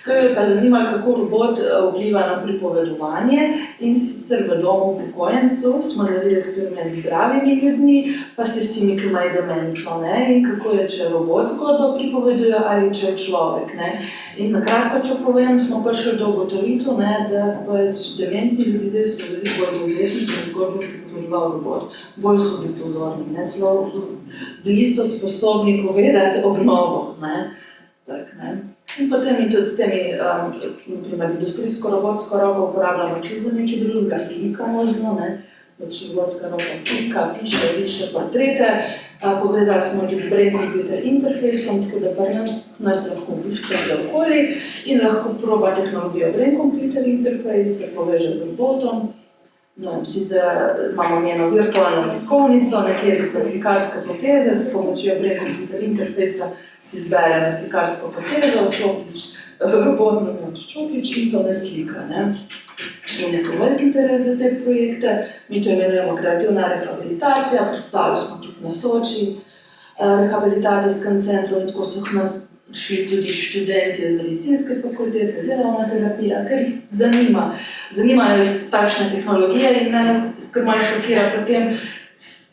ki jo je pa zanimalo, kako robot vpliva na pripovedovanje in sicer v domu upokojencev smo naredili eksperiment z zdravimi ljudmi, pa s tistimi, ki imajo demenco, in kako je, če robot zgodbo pripoveduje ali če je človek. In nakrat pa, če povem, smo prišli do ugotovitev, da pač dementni ljudje so veliko bolj dovzetni, ki je zgodbo pripovedoval robot. Bolj so bili pozorni, bili so sposobni povedati obnovo. In potem in tudi s temi, naprimer, industrijsko-robotsko roko uporabljamo čisto za nekaj drugega, slika možno, robotska roka slika, piše, riše portrete, povezali smo tudi z brain computer interfejsom, tako da pri nas lahko pišče okoli in lahko proba tehnologijo brain computer interfejs, se poveže z robotom. Imamo njeno virtualno tipkovnico, na kjer so slikarske poteze, s pomočjo brain computer interfejsa si izberemo slikarsko potezo, robot namoč čopič in to ne slika. Je nekaj velik interes za te projekte, mi to imenujemo kreativna rehabilitacija, predstavili smo tudi na Soči rehabilitacijskem centru in tako so nas prišli tudi študenti iz medicinske fakultete, delovna terapija, ker jih zanimajo takšne tehnologije in ker manj šokira potem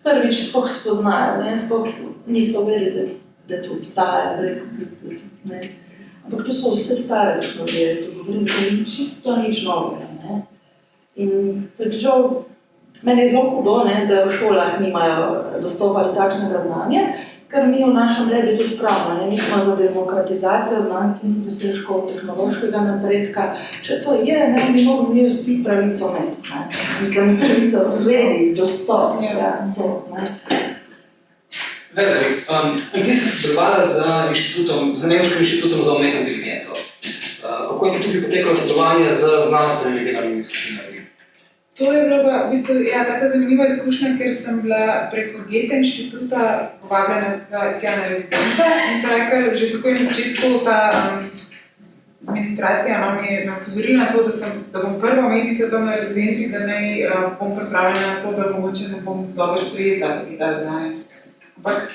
prvič sploh spoznajo, sploh niso vedeli, da to obstaja, ampak to so vse stare tehnologije, jaz to govorim, da ni čisto nič novega. In žal, meni je zelo hudo, da v šolah nimajo dostopa do takšnega znanja, ker mi v našem lebi tudi pravimo, mi smo za demokratizacijo znanstvenih dosežkov, tehnološkega napredka. Če to je, mi moramo mi vsi pravico imeti. Mislim, pravico vzeti, dostop. Valerie, in ti si sodelovala z Nemškim inštitutom za umetno inteligenco. Kako je tudi potekalo sodelovanje z znanstvenimi delovnimi skupinami? To je bila v bistvu taka zanimiva izkušnja, ker sem bila preko Goethe inštituta povabljena na rezidenco in se rekla, že takoj na začetku ta administracija me je opozorila na to, da bom prva umetnica tam na rezidenci, da bom pripravljena na to, da mogoče ne bom dobro sprejeta ta znanje. Ampak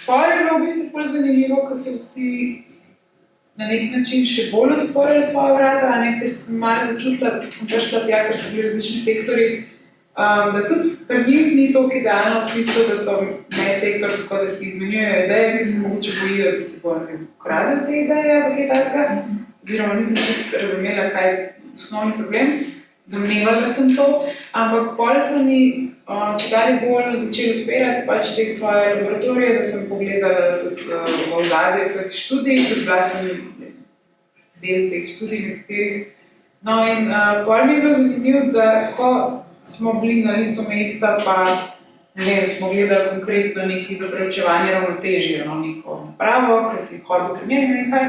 potem je bilo v bistvu bolj zanimivo, ko so vsi na nek način še bolj odporili svoje vrata, ker sem malo začutila, ker sem prišla tja, ker so bili različni sektori, da tudi pri njih ni toliko idealno v smislu, da so medsektorsko, da si izmenjujejo ideje, ker se mogoče bojijo, da se bojo ukradli te ideje ali kaj takega, oziroma nisem čisto razumela, kaj je osnovni problem, domnevala sem to, ampak potem so mi čedalje bolj začeli odpirati pač te svoje laboratorije, da sem pogledala tudi v ozadje vseh študij, tudi bila sem del teh študij nekaterih. No in potem mi je bilo zanimivo, da ko smo bili na licu mesta, pa ne vem, smo gledali konkretno nekaj za preučevanje ravnotežja, neko napravo, ki si hodil pri njej nekaj.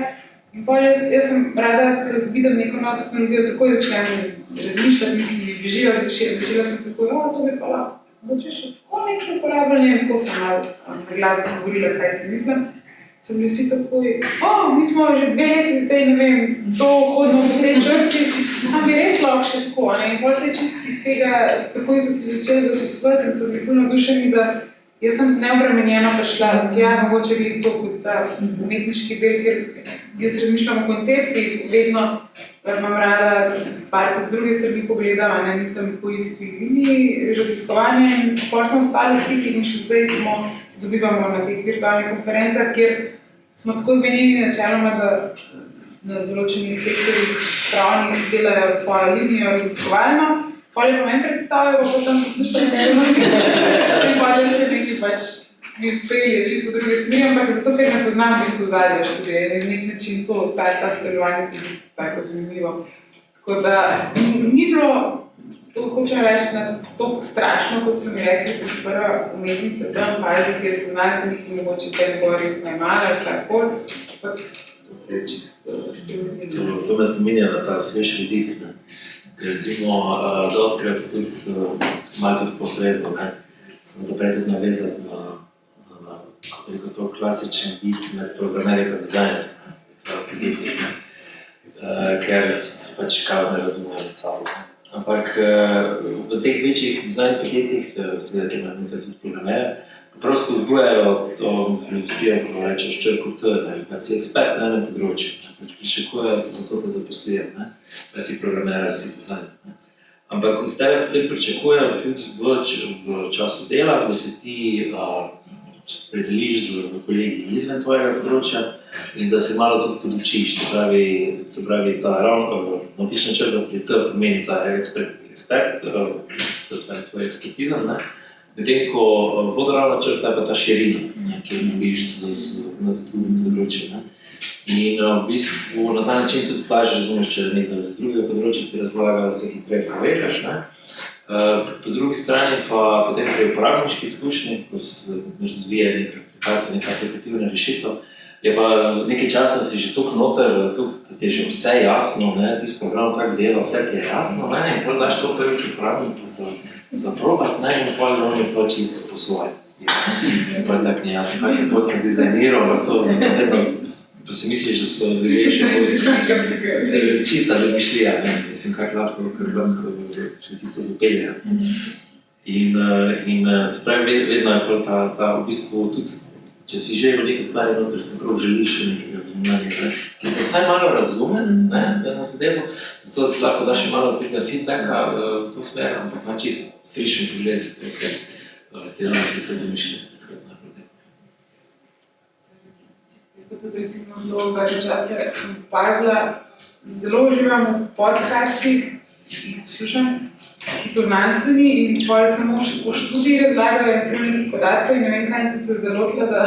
In potem jaz sem rada, ko vidim neko novo tehnologijo, takoj začnem razmišljati, mislim, držijo, začela sem tako, to bi pa lahko, mogoče še tako nekaj uporabljanje, in tako sem malo na glas govorila, kaj si mislim. So bili vsi tako, mi smo že 2 leti zdaj, ne vem, to hodimo po tej črti, bi res lahko še tako, ne? In potem se je čist iz tega, takoj so se začeli zapisovati in so bili ful navdušeni, da jaz sem neobremenjeno prišla tja, mogoče glih to kot ta umetniški del, ker jaz razmišljam o konceptih, vedno imam rada stvar z druge strani pogledala, nisem po isti liniji raziskovanja in potem smo ostali v stikih in še zdaj se dobivamo na teh virtualnih konferencah, kjer smo tako zmenjeni načeloma, da na določenih sektorjih strani delajo svojo linijo raziskovalno. Potem pa meni predstavljajo, pa sem poslušala in potem se nekaj pač mi odpelje čisto v druge smeri, ampak zato, ker ne poznam v bistvu zadnje študije. Na nek način ta sodelovanje se mi tako zanimivo. Tako da ni bilo, to hočem reči, toliko strašno, kot so mi rekli, da je prva umetnica tam pazi, kjer so znanstveniki mogoče tem bo res najmala ali tako, ampak to se je čisto skrivno. To me spominja na ta svež vidik, ker recimo dostikrat tudi malo tudi posredno, smo to prej tudi navezali na to klasičen vic med programerjem in dizajnerjem podjetij, ker pač kao ne razumejo med sabo. Ampak v teh večjih dizajn podjetjih, seveda, ki imajo tudi programerje, prav spodbujajo to filozofijo, ko rečeš črko T, da si ekspert na enem področju, pač pričakujejo, da zato te zaposlijo, da si programer, da si dizajner. Ampak od tebe potem pričakujejo tudi v času dela, da se ti predeliš z kolegi izven tvojega področja in da se malo tudi podučiš, se pravi ta napična črka pri T pomeni ta ekspert, tvoj ekspertizem, medtem ko vodoravna črta je pa ta širina, ki jo dobiš z drugim področjem. In v bistvu na ta način tudi lažje razumeš, če nekdo z drugega področja ti razlaga, se hitreje povežeš. Po drugi strani pa potem pri uporabniški izkušnji, ko se razvije neka aplikacija, neka aplikativna rešitev, je pa nekaj časa si že toliko noter, da ti je že vse jasno, tisti program, kako dela, vse ti je jasno, in potem daš to prvič uporabniku za probat, in potem on je pač izposvojiti. In pa je tako nejasno, kako sem dizajniral, ampak to vedno pa si misliš, da so ljudje še čista domišljija, mislim, kako lahko, še tisto zapelje. In se pravi, vedno je ta v bistvu tudi, če si že v neke stvari noter, se prav želiš nekega razumljanja, ki se vsaj malo razume, na zadevo, zato da ti lahko daš malo tega feedbacka v to smer, ampak na čist frišen pogled se te tiste domišljije. Jaz pa tudi recimo zelo v zadnjem času sem opazila, zelo uživam v podcastih, ki jih poslušam, ki so znanstveni in potem samo v študiji razlagajo nekaj podatkov in ne vem kaj, in sem se zalotila, da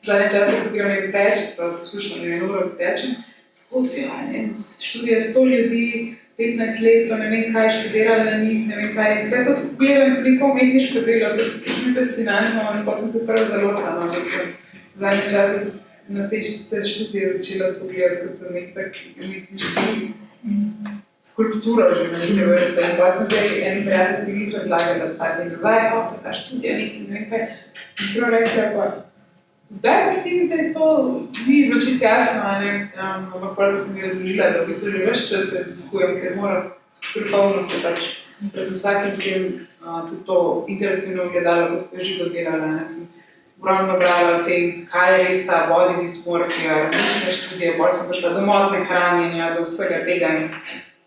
v zadnjem času, ko grem nekaj teč, pa poslušam ne uro tečem, skozi, študija 100 ljudi, 15 let so ne vem kaj študirali na njih, ne vem kaj, in vse to tako gledam neko umetniško delo, to je fascinantno, in pa sem se prvo zalotila, da sem v zadnjem času na te študije začela pogledati kot nek tak umetniški skulpturo že na neke vrste. In pa sem zdaj eni prijateljici njih razlagala, da pa nazaj, pa ta študija nekaj, ne vem kaj. In prav rekla pa, kdaj vidim, da je to ni bilo čisto jasno, ampak pa sem jo razložila, da v bistvu že ves čas se raziskujem, ker moram strokovno se pač pred vsakim tem tudi to interaktivno ogledalo, ko ste živo delala. Ogromno brala o tem, kaj je res ta body dysmorphia, različne študije, bolj sem prišla do motnje hranjenja, do vsega tega in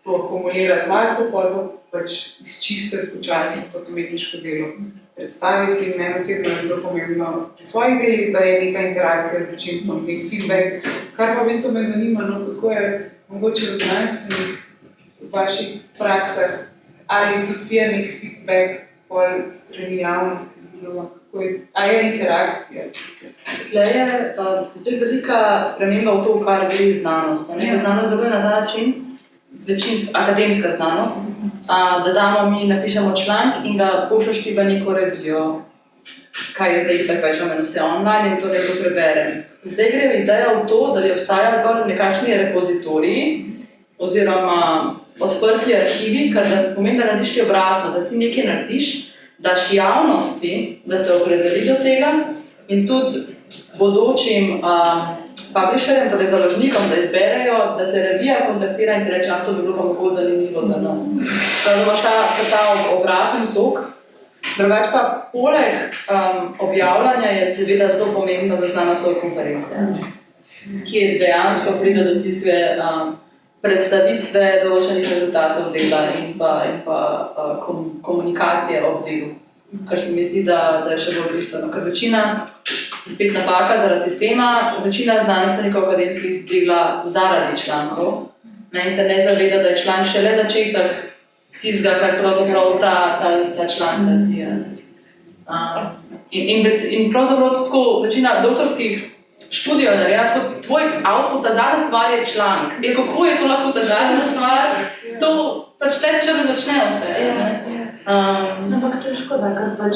to akumulirati vase, pol to pač izčistiti počasno kot umetniško delo. Predstaviti in meni osebno je zelo pomembno pri svojih delih, da je neka interakcija z občinstvom, nek feedback, kar pa v bistvu me zanima, kako je mogoče v znanstvenih vaših praksah, ali tudi je nek feedback pol strani javnosti, a je interakcija? Tukaj je zdaj velika sprememba v to, kar gre znanost. Znanost deluje na ta način, akademska znanost, da damo mi, napišemo članek in ga pošlješ ti v neko revijo, kaj je zdaj tako več ali vse online in to, da to preberem. Zdaj gre ideja v to, da bi obstajali nekakšni repozitoriji oziroma odprti arhivi, kar da pomeni, da narediš ti obratno, da ti nekaj narediš, daš javnosti, da se opredeli do tega in tudi bodočim publisherjem, torej založnikom, da izberejo, da te revija kontaktira in ti reče, to bi bilo pa mogoče zanimivo za nas. Da imaš ta obraten tok. Drugače pa poleg objavljanja je seveda zelo pomembno zaznana konference, kjer dejansko pride do tiste predstavitve določenih rezultatov dela in pa komunikacije ob delu, kar se mi zdi, da je še bolj bistveno, ker večina, spet napaka zaradi sistema, večina znanstvenikov akademskih dela zaradi člankov, in se ne zaveda, da je članek šele začetek tistega, kar pravzaprav ta članek naredi. In pravzaprav tako večina doktorskih študijev naredi, tvoj output, ta zadnja stvar je članek. Kako je to lahko ta zadnja stvar? To pač tle se še ne začne vse. Ampak to je škoda, ker pač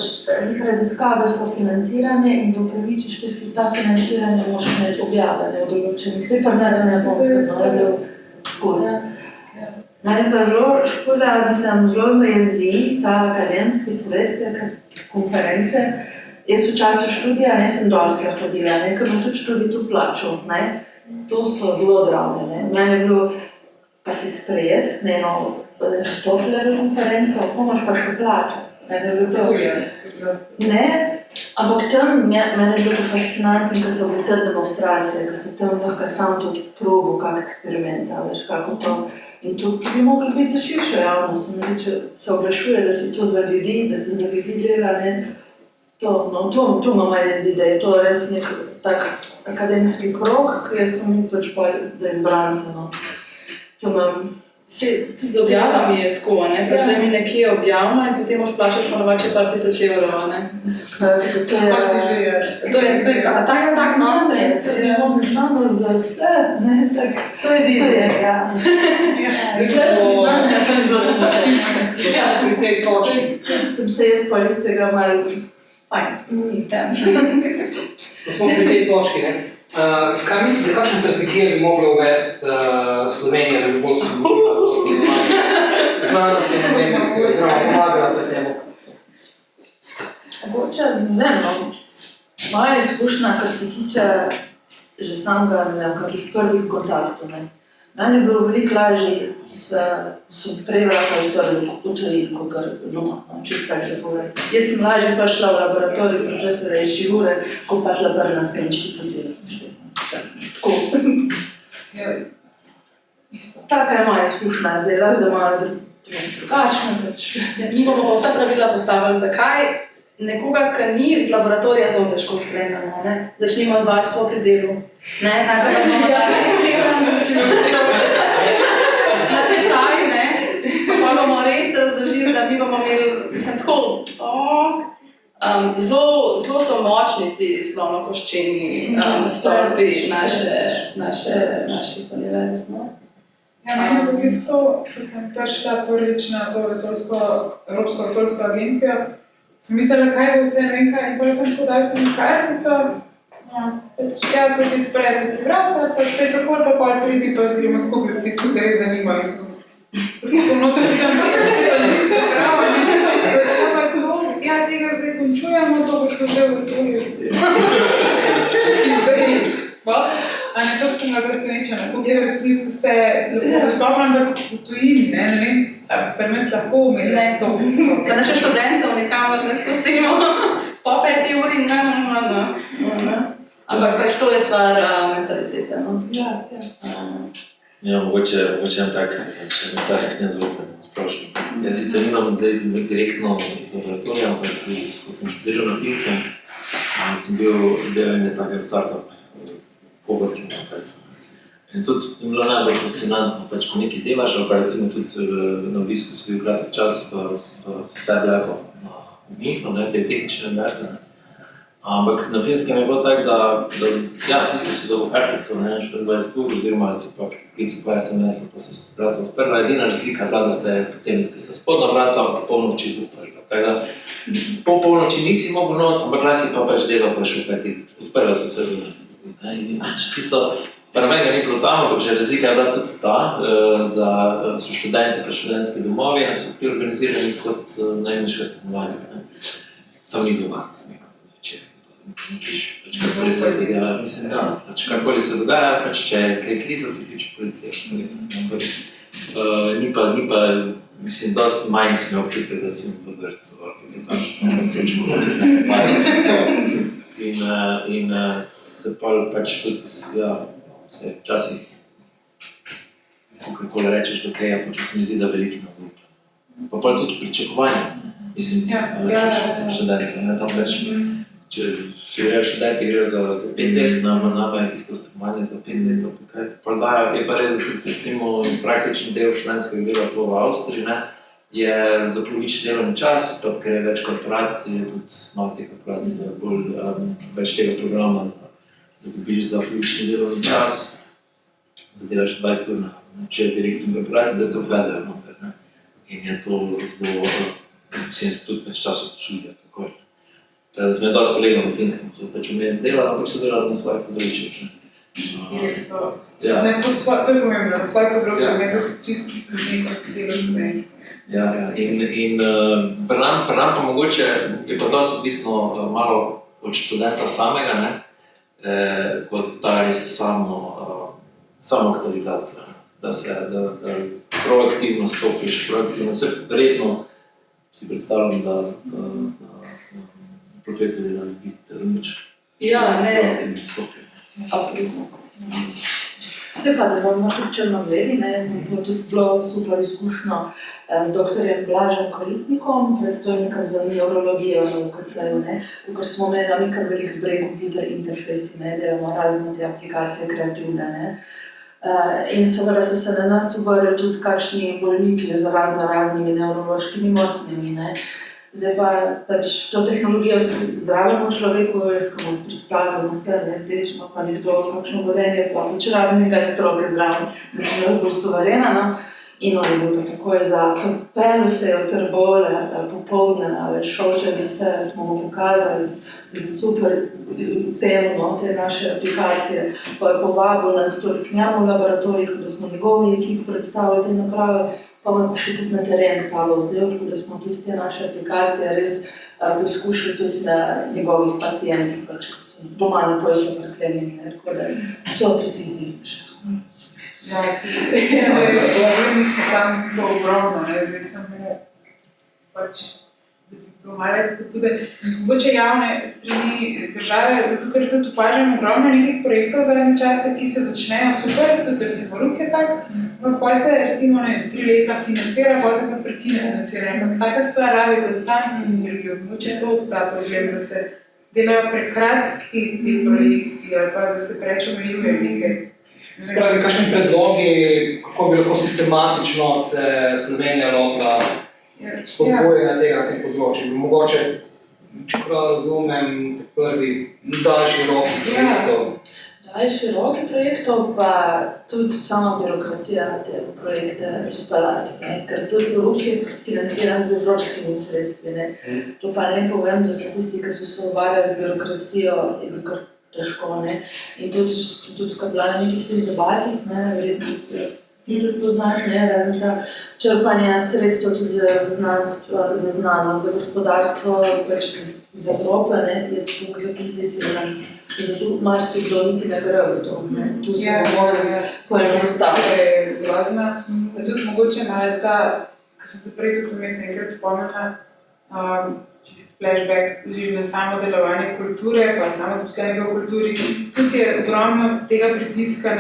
raziskave so financirane in da upravičiš ta financiranje moraš imeti objavljanje v določenih. Vse pa nas ne bom Meni pa zelo škoda, da se zelo me jezi ta akademski svet, konference. Jaz v času študija nisem dostkrat hodila, ker bom tudi študij tu plačal. To so zelo drage. Meni je bilo, pa si sprejet na eno Stofflerjevo konferenco, ko moraš pa še plačati. Meni je bilo to. Ne, ampak tam meni je bilo to fascinantno, ker so bile te demonstracije, ker se tam lahko sam tudi probo kak eksperimenta, veš, kako to. In to bi moglo biti za širšo javnost, če se oglašuje, da se to za ljudi, da se za ljudi dela, to imam res ideje, to je res nek tak akademski krog, ki sem jih pač pa za izbrance, To imam. Tudi z objavami je tako, potem je nekje objavno in potem moš plačati ponovače par tisoč evrov, Kako si že To je tak nonsens. Je znano za vse, To je biznis. Pri tej točki. Sem se jaz pa iz tega malo Ko smo pri tej točki, kaj mislite, kakšne strategije bi mogla uvesti Slovenija, da bi bolj spodbudila znanost in umetnosti oziroma pomagala pri temu? Mogoče, moja izkušnja, kar se tiče že samega kakih prvih kontaktov. Meni je bilo veliko lažje, sem prej vrata utrojiti, kot čisto že povedati. Jaz sem lažje prišla v laboratorij profesora Živure, kot pa šla prvi na tem inštitutu. Tako. Taka je moja izkušnja, zdaj lahko, da malo drugačna. Mi bomo pa vsa pravila postavili, zakaj nekoga, ki ni iz laboratorija, zelo težko spremljamo, Začnimo z varstvo pri delu. Najprej bomo na tečaj, pa bomo res razložili, da mi bomo imeli, tako, zelo so močni ti slonokoščeni stolpi naših univerz. Meni je bilo to, ko sem prišla prvič na to Evropsko vesoljsko agencijo, sem mislila, kaj bo vse, ne vem kaj, in potem sem podala sem kartico, pa ti odpre tukaj vrata, pa spet tako, pa pol pridi, pa gremo skupaj v tisto, kar res zanima. Tako noto pridem, da se lice pravo, tega zdaj končujemo, to boš že v vesolju. Tako sem bila presenečena, kako je v resnici vse dostopno, ampak v tujini, ne vem, pri nas lahko umeli to. Pa naše študentov nikamor ne spustimo, po 5 uri, ampak pač to je stvar mentalitete. Mogoče en tak, še ne stvar, ki ne zelo splošno. Jaz sicer nimam zdaj direktno iz laboratorija, ampak ko sem študiral na Finskem, sem bil del ene takega startup coworking space. In tudi je bilo najbolj fascinantno, pač ko nekaj delaš, ali pa recimo tudi na obisku sem bil kratek čas v Fab Labu v Münchnu, te tehnične univerze. Ampak na Finskem je bilo tako, da tisto si dobil kartico, 24 ur, oziroma si pa klical po SMS-u, pa so se vrata odprla. Edina razlika je bila, da se je potem tista spodna vrata po polnoči zaprla. Tako da po polnoči nisi mogel not, ampak si pa pač delal pa še v 5 odprla so se za nas. Tisto Pa namen ga ni bilo tam, ampak že razlika je bila tudi ta, da so študenti pa študentski domovi in so bili organizirani kot najemniška stanovanja. Tam ni bil varnost nekako zvečer. Karkoli se dogaja, mislim, karkoli se dogaja, če je kaj kriza, se kliče policija. Ni pa, mislim, dosti manj sem imel občutek, da sem v vrtcu. In se pač tudi, se včasih, kakorkoli rečeš, da kaj, ampak se mi zdi, da veliko nas zaupa. Pa tudi pričakovanje, mislim, študenti, ne tam več. Če grejo študenti, grejo za 5 let, nama je tisto stanovanje za 5 let. Je pa res, da tudi recimo praktični del študentskega dela to v Avstriji, je za polovični delovni čas, pa ker je več korporacij, je tudi malo teh korporacij, več tega programa, da dobiš za polovični delovni čas, zadelaš 20 ur, če je direktno korporacij, da te uvedejo noter. In je to zelo, mislim, tudi več časov študija, takoj. Sem je dosti kolegov na Finskem, to pač vmes delal, ampak so delali na svojih področjih. To je pomembno, na svojih področjih, ne bo čisto snemka delo študentsko. In pri nam pa mogoče je pa dosti odvisno malo od študenta samega, kot ta res samo aktualizacija. Da proaktivno stopiš, vse verjetno si predstavljam, da profesori da biti nič. Absolutno. Se pa, da bomo tudi črnogledi, bo tudi zelo super izkušnjo z doktorjem Blažem Koritnikom, predstojnikom za neurologijo na UKC-ju, ker smo imeli kar veliko brain computer interfejsi, delamo razne te aplikacije kreativne. In seveda so se na nas obrnili tudi kakšni bolniki z raznimi nevrološkimi motnjami. Zdaj pa pač to tehnologijo zdravemu človeku, jaz ko mu predstavljamo vse, zdaj če ima pa nekdo kakšno bolenje, pa pač rabnega stroke zdravo, da se ne bolj suverena, in on je bil pa takoj za pelju se je v Trbole, popoldne, šel čez vse, smo mu pokazali, super ceno te naše aplikacije, pa je povabil nas tudi k njemu v laboratorij, da smo njegovi ekipi predstavili te naprave, pa me pa še tudi na teren sabo vzel, tako da smo tudi te naše aplikacije res poskušali tudi na njegovih pacijentih, pač, ko so doma na proizvo preklenjeni, tako da so tudi izzivi še. Ja, govorim posameznikov ogromno, zdaj samo pač domarec pobude. Mogoče javne strani države, zato ker tudi opažam ogromno nekih projektov v zadnjem času, ki se začnejo super, tudi recimo Ruk je tak, pa se recimo 3 leta financira, pa se pa prekine financiranje. Ampak taka stvar rabi konstantno energijo. Mogoče to ta problem, da se delajo prekratki ti projekti, ali pa da se preveč omejuje nekaj. Spravi, kakšni predlogi, kako bi lahko sistematično se Slovenija lotila spodbujanja tega na tem področju? Mogoče, čeprav razumem, prvi daljši roki projektov. Daljši roki projektov, pa tudi sama birokracija te projekte izpeljati, ker tudi Ruk je financiran z evropskimi sredstvi. To pa ne povem, da so tisti, ki so se ukvarjali z birokracijo, je bil kar težko. In tudi ko bila na nekih debatih, verjetno tudi poznaš, razen ta črpanje sredstev tudi za znanost, za gospodarstvo, pač z Evrope, je tukaj zakitviciran. Zato marsikdo niti ne gre v to. Tu se moramo poenostaviti. To je grozna. Tudi mogoče malo ta, ko sem se prej tudi vmes enkrat spomnila, čist flashback na samo delovanje kulture, pa samo zaposlenega v kulturi, tudi je ogromno tega pritiska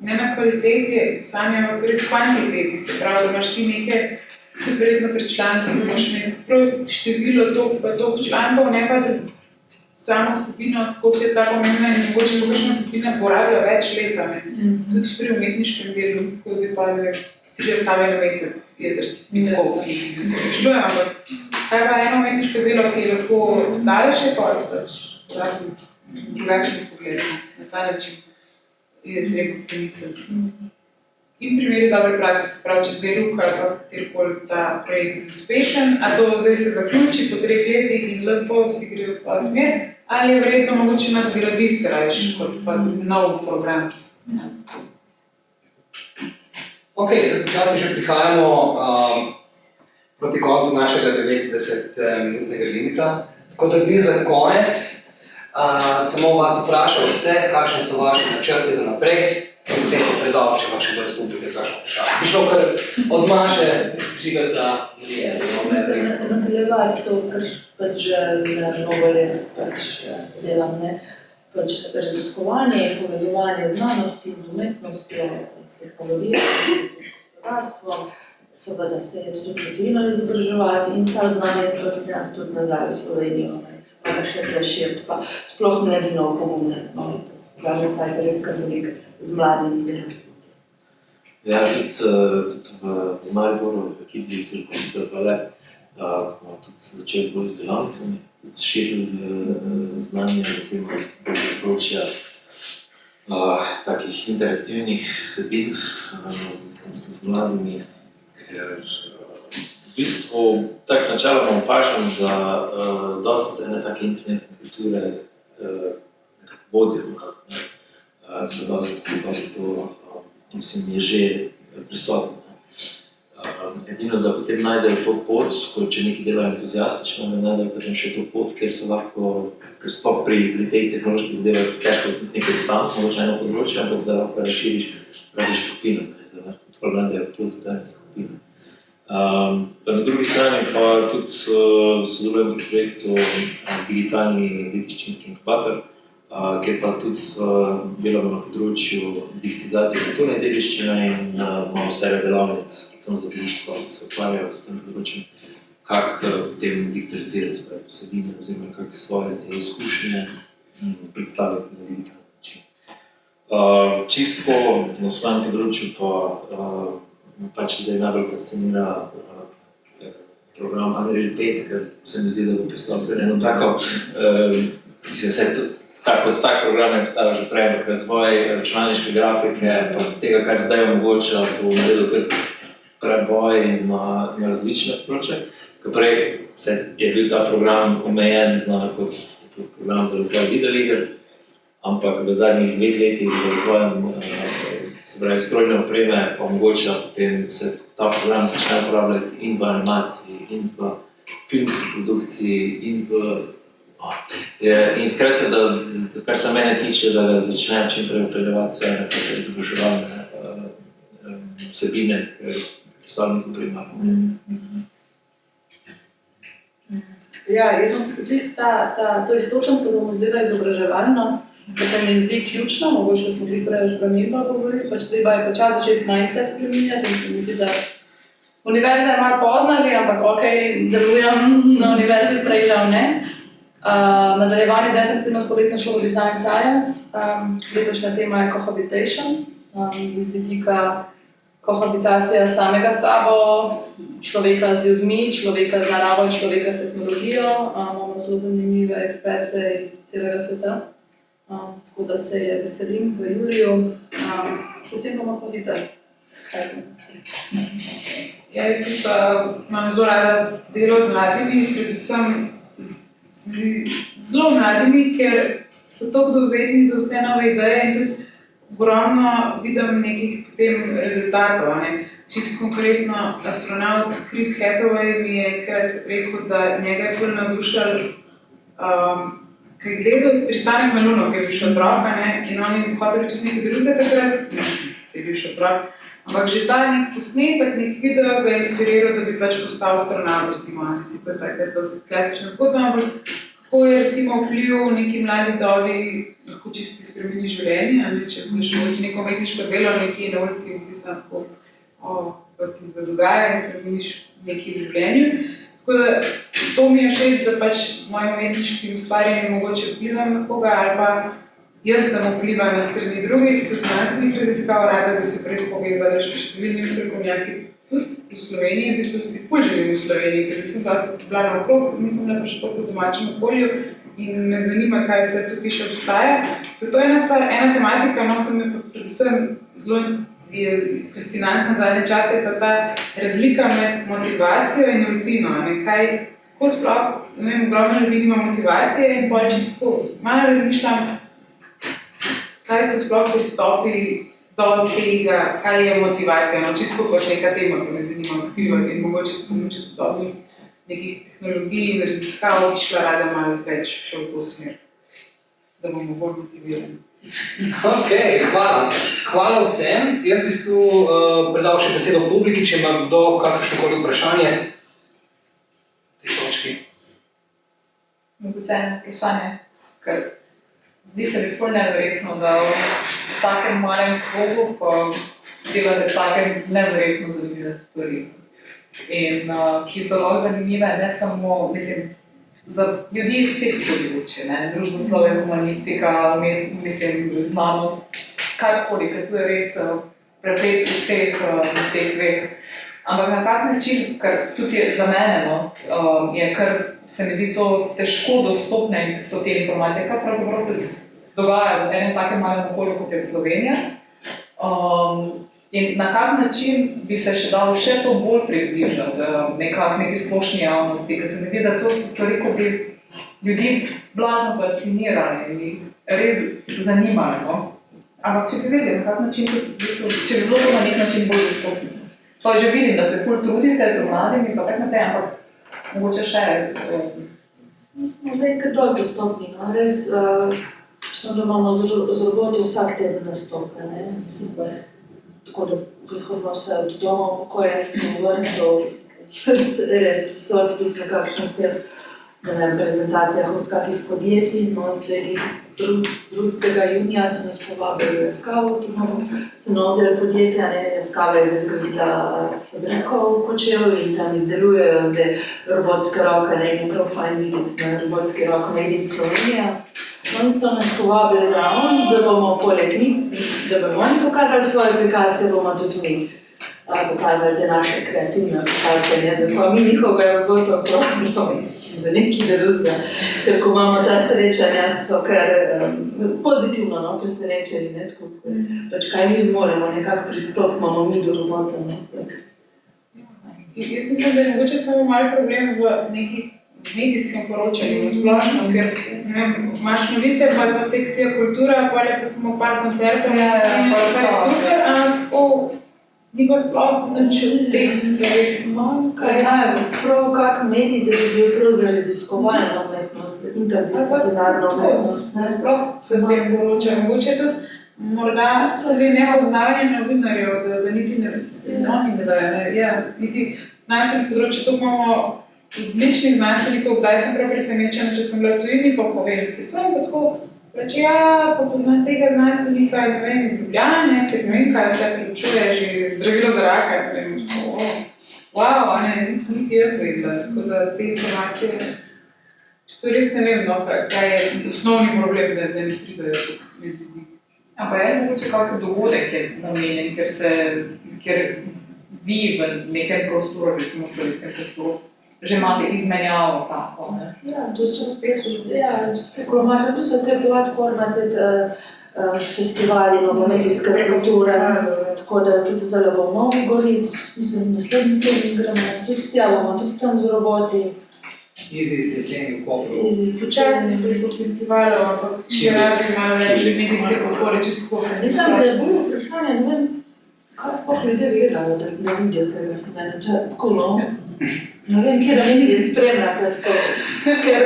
ne na kvaliteti, sami ampak res kvantiteti, se pravi, da imaš ti nekaj, tudi verjetno pri članki, da imaš imeti prav število toliko člankov, ne pa da samo vsebino, koliko je ta pomembna in mogoče kakšna vsebina porablja več leta. Tudi pri umetniškem delu, tako zdaj pa 3 stave na mesec, je tako, ki se rešljujem, ampak kaj pa eno umetniško delo, ki je lahko daljše, pa pač drugačnih pogledov, na ta način je treba pomisliti. In primeri dobre prakse, se pravi, če 2 Ruka ali pa katerikoli ta projekt je uspešen, a to zdaj se zaključi po 3 letih in lepo vsi grejo v svojo smer, ali je verjetno mogoče nadgraditi rajš kot pa nov program, Ok, zdaj počasi že prihajamo proti koncu našega 90-minutnega limita. Tako da bi za konec samo vas vprašal vse, kakšni so vaši načrti za naprej, in potem pa predal, če vam še do Respublike kakšno vprašanje. Bi šel kar od Maše, Žigata, Nadaljevati to, kar pač že mnogo let delam, ne? Pač raziskovanje in povezovanje znanosti z umetnostjo, s tehnologijo, s gospodarstvom, seveda se je strukturno izobraževati in ta znanje tudi nas tudi nazaj v Slovenijo, pa še preširiti, pa sploh mladino pomembne. Zadnje cajt je res kar veliko z mladimi delom. Ja, tudi v Mariboru, v ekipi zelo smo tudi začeli bolj z delavnicami, tudi širili znanje oziroma področja takih interaktivnih vsebin z mladimi, ker v bistvu tako načeloma opažam, da dosti ene take internetne kulture vodijo, se dosti mislim, je že prisotno. Edino, da potem najdejo to pot, ko če nekaj delajo entuziastično, da najdejo potem še to pot, ker se lahko, ker sploh pri teh tehnoloških zadevah težko nekaj sam, mogoče eno področje, ampak da lahko razširiš skupino, da lahko problem, da je plod v tej skupini. Na drugi strani pa tudi sodelujem v projektu Digitalni dediščinski inkubator, kjer pa tudi delamo na področju digitalizacije kulturne dediščine in imamo serije delavnic, predvsem za društva, ki se ukvarjajo s tem področjem, kako potem digitalizirati svoje vsebine oziroma kako svoje te izkušnje predstavljati na digitalni način. Čisto na svojem področju pa pač zdaj najbolj fascinira program Unreal 5, ker se mi zdi, da bo postal eno tako, mislim, se je tak program je postavil že prej, ampak razvoj računalniške grafike, pa tega, kar zdaj omogoča, bo naredil kar preboj na različne področje. Ker prej je bil ta program omejen kot program za razvoj videoiger, ampak v zadnjih 2 letih z razvojem strojne opreme pa omogoča potem, da se ta program začne uporabljati in v animaciji, in v filmski produkciji, in skratka, da kar se mene tiče, da ga začne čim prej upeljevati vse nekaj izobraževalne vsebine, predstavljeni oprema. Ja, jaz bom tudi to istočnico bomo zdaj izobraževalno, da se mi zdi ključno, mogoče smo bili prej o spremembah govorili, pač treba je počas začeti mindset spreminjati in se mi zdi, da univerza je malo pozna že, ampak delujem na univerzi prej žal ne. Nadaljevanje definitivno s poletno šolo Design Science, letošnja tema je cohabitation, iz vidika kohabitacija samega sabo, človeka z ljudmi, človeka z naravo in človeka s tehnologijo. Imamo zelo zanimive eksperte iz celega sveta, tako da se je veselim v juliju, potem bomo pa videli. Ja, jaz tudi imam zelo rada delo z mladimi, predvsem zelo mladimi, ker so tako dovzetni za vse nove ideje in tudi ogromno vidim nekih potem rezultatov. Čisto konkretno, astronaut Chris Hathaway mi je enkrat rekel, da njega je ful navdušal, ko je gledal pristanek na Luno, ko je bil še otrok, in on je hotel čisto nekaj drugega takrat, se je bil še otrok, ampak že ta nek posnetek, nek video ga je inspiriral, da bi pač postal astronaut, recimo, to je takrat klasična zgodba, ampak kako je recimo vpliv v neki mladi dobi lahko čisto spremeni življenje, če boš neko umetniško delo nekje na ulici in si sam tako, pa ti da dogaja in spremeniš nekaj v življenju. Tako da to mi je všeč, da pač z mojim umetniškim ustvarjanjem mogoče vplivam na koga, ali pa jaz sem vplivala na strani drugih, tudi znanstvenih raziskav, rada bi se prej povezala še številni strokovnjaki, tudi v Sloveniji, v bistvu si ful želim v Sloveniji, ker sem dosti bila naokrog, nisem bila pa še toliko v domačem okolju in me zanima, kaj vse tukaj še obstaja. To je ena stvar, ena tematika, ki me predvsem zelo je fascinantna zadnje čase, je pa ta razlika med motivacijo in rutino. Kako sploh, ogromno ljudi ima motivacije in pol čisto malo razmišljam, kaj so sploh pristopi do tega, kaj je motivacija, no, čisto kot neka tema, ki me zanima odkrivati in mogoče s pomočjo sodobnih nekih tehnologij in raziskav bi šla rada malo več še v to smer, da bomo bolj motivirani. Ok, hvala. Hvala vsem. Jaz bi tu predal še besedo publiki, če ima kdo kakršnokoli vprašanje. Te točki. Mogoče eno vprašanje, ker zdi se mi ful neverjetno, da v takem malem krogu, ko delate take neverjetno zanimive stvari. In ki so lahko zanimive, ne samo, mislim, za ljudi iz vseh področij, družboslovje, humanistika, znanost, karkoli, ker tu je res preplet vseh teh dveh. Ampak na kak način, ker tudi za mene, je kar se mi zdi to težko dostopne so te informacije, kar pravzaprav se dogaja v enem takem malem okolju, kot je Slovenija. In na kak način bi se še dalo še to bolj približati neki splošni javnosti, ker se mi zdi, da to so stvari, ko bi ljudi blazno fascinirali in jih res zanimali, no? Ampak če bi vedeli, na kak način, če bi bilo to na nek način bolj dostopno. Pa že vidim, da se ful trudite z mladimi, pa tak naprej, ampak mogoče še... Mi smo zdaj kar dosti dostopni, no? Res, da imamo z roboti vsak teden nastope, ne? Super. Tako da prihodimo vse od domov, pokojencev, vrtcev, res posod tudi na kakšnih teh, ne vem, prezentacijah od kakih podjetij, no zdaj 2. junija so nas povabili v Eskavo, to nov del podjetja, ne, Eskava je zdaj zgradila fabriko v Kočevju in tam izdelujejo zdaj robotske roke, ne, in prav fajn videti na robotske roke Made in Slovenija. Oni so nas povabili zraven, da bomo poleg njih, da bomo oni pokazali svoje aplikacije, bomo tudi mi pokazali te naše kreativne aplikacije, ne znam pa mi nikoga robotov pravno za neki drugega. Ker ko imamo ta srečanja, so kar pozitivno presenečeni, ne, tako, pač kaj mi zmoremo, nekako pristop imamo mi do robota, ne. Jaz mislim, da je mogoče samo malo problem v neki medijskem poročanju splošno, ker imaš novice, pa je pa sekcija kultura, pa je pa samo par koncertov, in pa je super, tako ni pa sploh nič od teh stvari. Kaj prav kak medij, da bi bil prav za raziskovalno umetnost, interdisciplinarno umetnost. Sploh se o tem poroča. Mogoče tudi, morda so zdaj nepoznavanje novinarjev, da niti oni ne dajo. Niti znanstvenih področij, to imamo odličnih znanstvenikov, kdaj sem prav presenečena, če sem bila v tujini, pa povem, spisam, pa tako reči, pa poznam tega znanstvenika, ne vem, iz Ljubljane, ker ne vem, kaj vse preučuje, že zdravilo za raka, ne vem, wow, nisem niti jaz vedela, tako da te informacije, to res ne vem, kaj je osnovni problem, da ne pridajo med ljudi. Ampak je mogoče kak dogodek je namenjen, ker vi v nekem prostoru, recimo v slovenskem prostoru, že imate izmenjavo tako, ne? Ja, tu so spet, spekulomarno, tu so te platforme, te festivali, novomedijske kulture, tako da tudi zdaj bo v Novi Gorici, mislim, naslednji teden gremo, tudi tja bomo, tudi tam z roboti. Izzi z jeseni v Kopru. Včasih preko festivalov, ampak še radi malo več medijske kulture, čisto ko se Mislim, da je bolj vprašanje, ne vem, kaj sploh ljudje gledajo, da ne vidijo tega, se meni tako, no. Ne vem, kje da medije spremljate, tako. Ker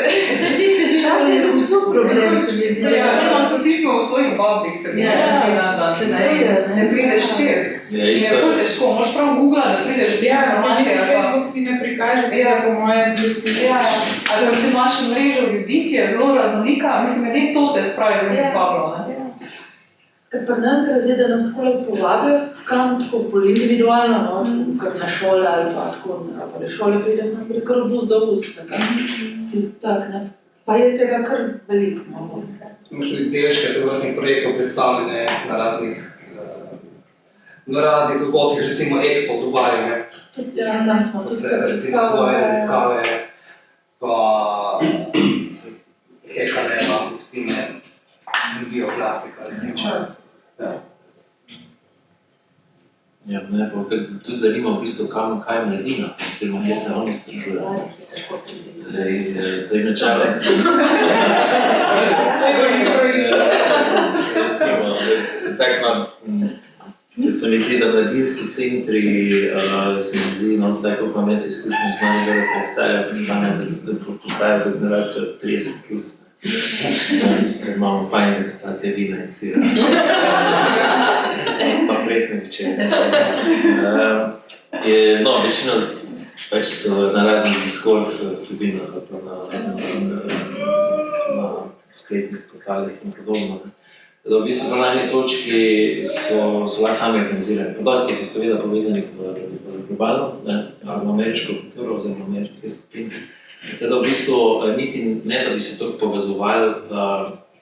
tiste živčasi je tudi problem, se mi zdi. Vsi smo v svojih boblih, se mi ne prideš čez. Ja, In je ful težko, moraš prav googlat, da prideš do informacije. Facebook ti ne prikaže tega, po mojem, če si Ali če imaš mrežo ljudi, ki je zelo raznolika, mislim, edin to te spravi, da ne spavljamo, ne? Ker pri nas gre zdaj, da nas tako povabijo, kam tako bolj individualno, no, kar na šole ali pa tako, ali pa na šole pridem, kar od ust do ust, si tak, ne. Pa je tega kar veliko, no. Imaš tudi delčke tovrstnih projektov predstavljene na raznih dogodkih, recimo Expo v Dubaju, ne. Ja, tam smo tudi se recimo tvoje raziskave, pa z Hekalema, odpine bioplastika, recimo. čas. Ja, me pa tudi zanima v bistvu, kaj mladina, oziroma kje se oni združujejo. Zdaj načela. recimo, tako ima, se mi zdi, da mladinski centri, se mi zdi, no, vsaj koliko imam jaz izkušnjo z mojim delom, kaj iz celja postajajo za generacijo 30 plus. Ker imamo fajn degustacije vina in sira. Pa presne večere. No, večino pač so na raznih Discord vsebinah, pa na spletnih portalih in podobno. Da v bistvu na eni točki so lahko sami organizirani. Pa dosti jih je seveda povezanih globalno, na ameriško kulturo oziroma ameriške skupine. Da v bistvu niti ne, da bi se to povezovali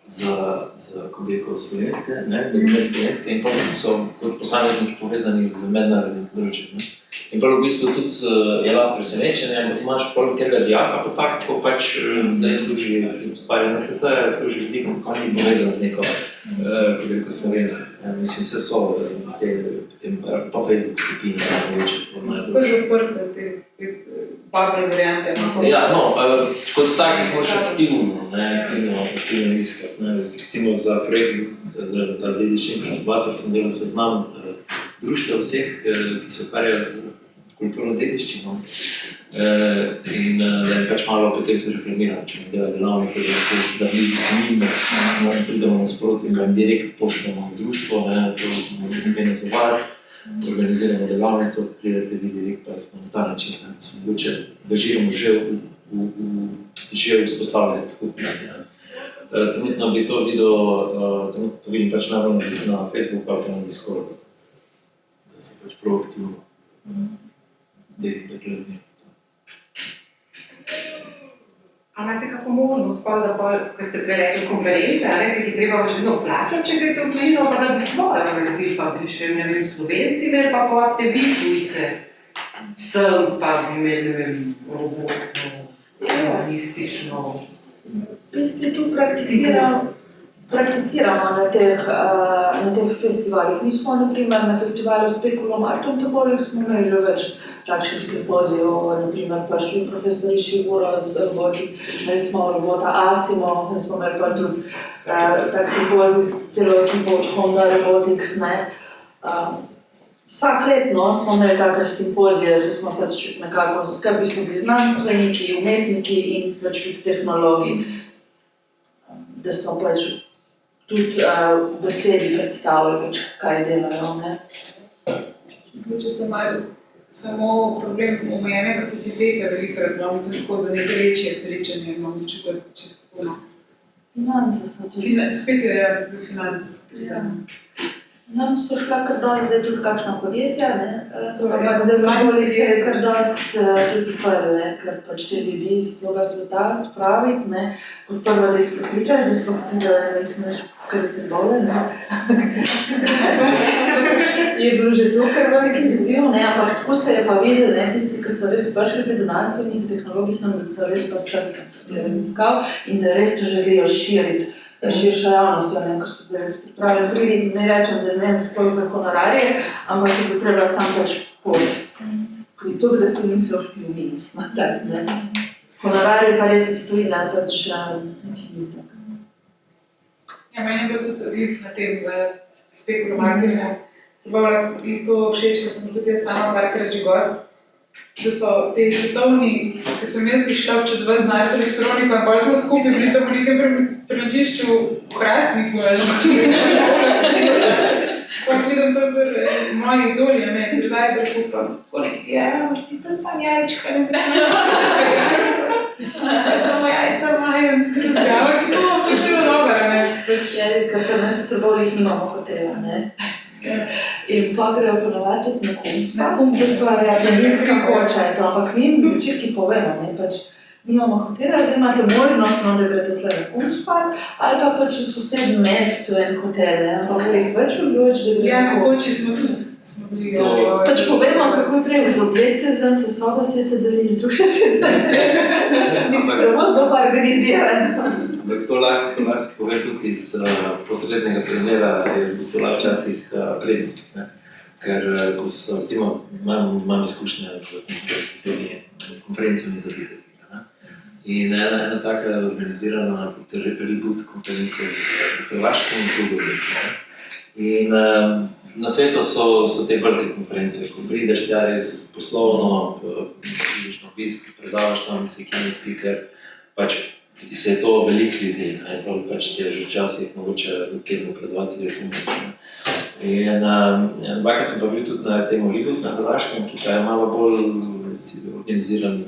z kako bi rekel, slovenske, in pa so kot posamezniki povezani z mednarodnim področjem. In prav v bistvu tudi je lahko presenečenje, ampak imaš prav nekega dijaka, pa tak, ko pač zdaj služi ustvarjanje NFT-ja, služi ljudi, ko ni povezan z neko, kako bi rekel, slovenske. Mislim, se so pa Facebook skupine, Tako je že odprte te bubble variante. Ja, no, kot takih moraš aktivno iskati. Recimo za projekt dediščinski inkubator sem delal seznam društva vseh, ki se ukvarjajo z kulturno dediščino. In da je pač malo potem tudi reklamirano, če mi dela delavnice, da mi pridemo na sproti in da jim direkt pošljemo v društvo, to imeno za vas, organiziramo delavnico, pridete vi direkt, pa smo na ta način, da se mogoče angažiramo že vzpostavljene skupnosti. Trenutno bi to videl, to vidim pač najbolj na Facebooku ali na Discordu, da se pač proaktivno delite gledanje. A imate kako možnost, da ko ste prej rekli konference, ki je treba pač vedno plačati, če greste v tujino, pa da bi svojo naredili, pa bi še, ne vem, Slovenci imeli, pa povabite vi tujce. Sem pa bi imeli, ne vem, robotno, humanistično. V bistvu tu prakticiramo na teh festivalih. Mi smo, na primer, na festivalu Speculum Artum Topolik smo imeli že več takšnih simpozijev, na primer prišli profesori Šiguro z roboti, imeli smo robota Asimo, smo imeli pa tudi tak simpozij s celo ekipo od Honda Robotics, Vsak letno smo imeli take simpozije, zdaj smo pač nekako skrbi so bili znanstveniki, umetniki in pač tudi tehnologi, da smo pač tudi v besedi predstavili, pač, kaj delajo. Če se malo samo problem omejene kapacitete velikrat, mislim tako za neke večje srečanje, imam čutek čisto tako. Finance so tudi. Spet je financ. Nam so šla kar dosti, zdaj tudi kakšna podjetja, ampak zdaj zabolih se je kar dosti tudi prve, ker pač te ljudi iz svojega sveta spraviti, kot prvo da jih pripričaš, da so pridajo kar te dole, je bilo že to kar veliki izziv, ampak tako se je pa videli, tisti, ki so res prišli tudi znanstveniki, tehnologih, da so res pa srce raziskav in da res to želijo širiti. Širša javnost, ker so bili res pripravljeni priti, ne rečem, da ne sploh za honorarje, ampak je bo treba sam pač pojeti. To, da si niso vplivili, honorarje pa res stoji, da pač ni tako. Ja, meni je bilo tudi na tem Speculum Artumu, je to všeč, da sem tudi jaz sama parkrat že gost, da so te svetovni, ki sem jaz išla občudovati danes elektroniko, in bolj smo skupaj bili tam v nekem prenočišču v Hrastniku, pa vidim to tudi moji idoli, pri Zajtrku, pa tako nekaj, imaš ti tudi sam jajčka, ne samo jajca imajo, ampak to je še dobro, Ker nas v Trbovljih nimamo hotela, in pa grejo ponovati tudi na Kunstpark, pa je planinska koča, ampak mi v začetki povemo, pač nimamo hotela, da imate možnost, da grete tle na Kunstpark, ali pa pač v sosednjem mestu en hotel, ampak se jih več odloči, da gre Ja, na koči smo bili. Pač povemo, kako je prej, z oblece, vzemce soba, sete delili, duše sete. Prvo zelo pa organizirati. To lahko povem tudi iz posrednega primera, je v bistvu lahko včasih prednost. Ker ko so, recimo, imam izkušnje z temi konferencami za videti. In ena taka organizirana reboot konference v Hrvaškem in drugo. In na svetu so te velike konference, ko prideš tja res poslovno, vidiš na obisk, predavaš tam, si keynote speaker, pač se je to veliko ljudi, pač ti je že včasih mogoče kjedno predavateljev tu mogoče. In dvakrat sem pa bil tudi na tem reboot na Hrvaškem, ki pa je malo bolj organiziran,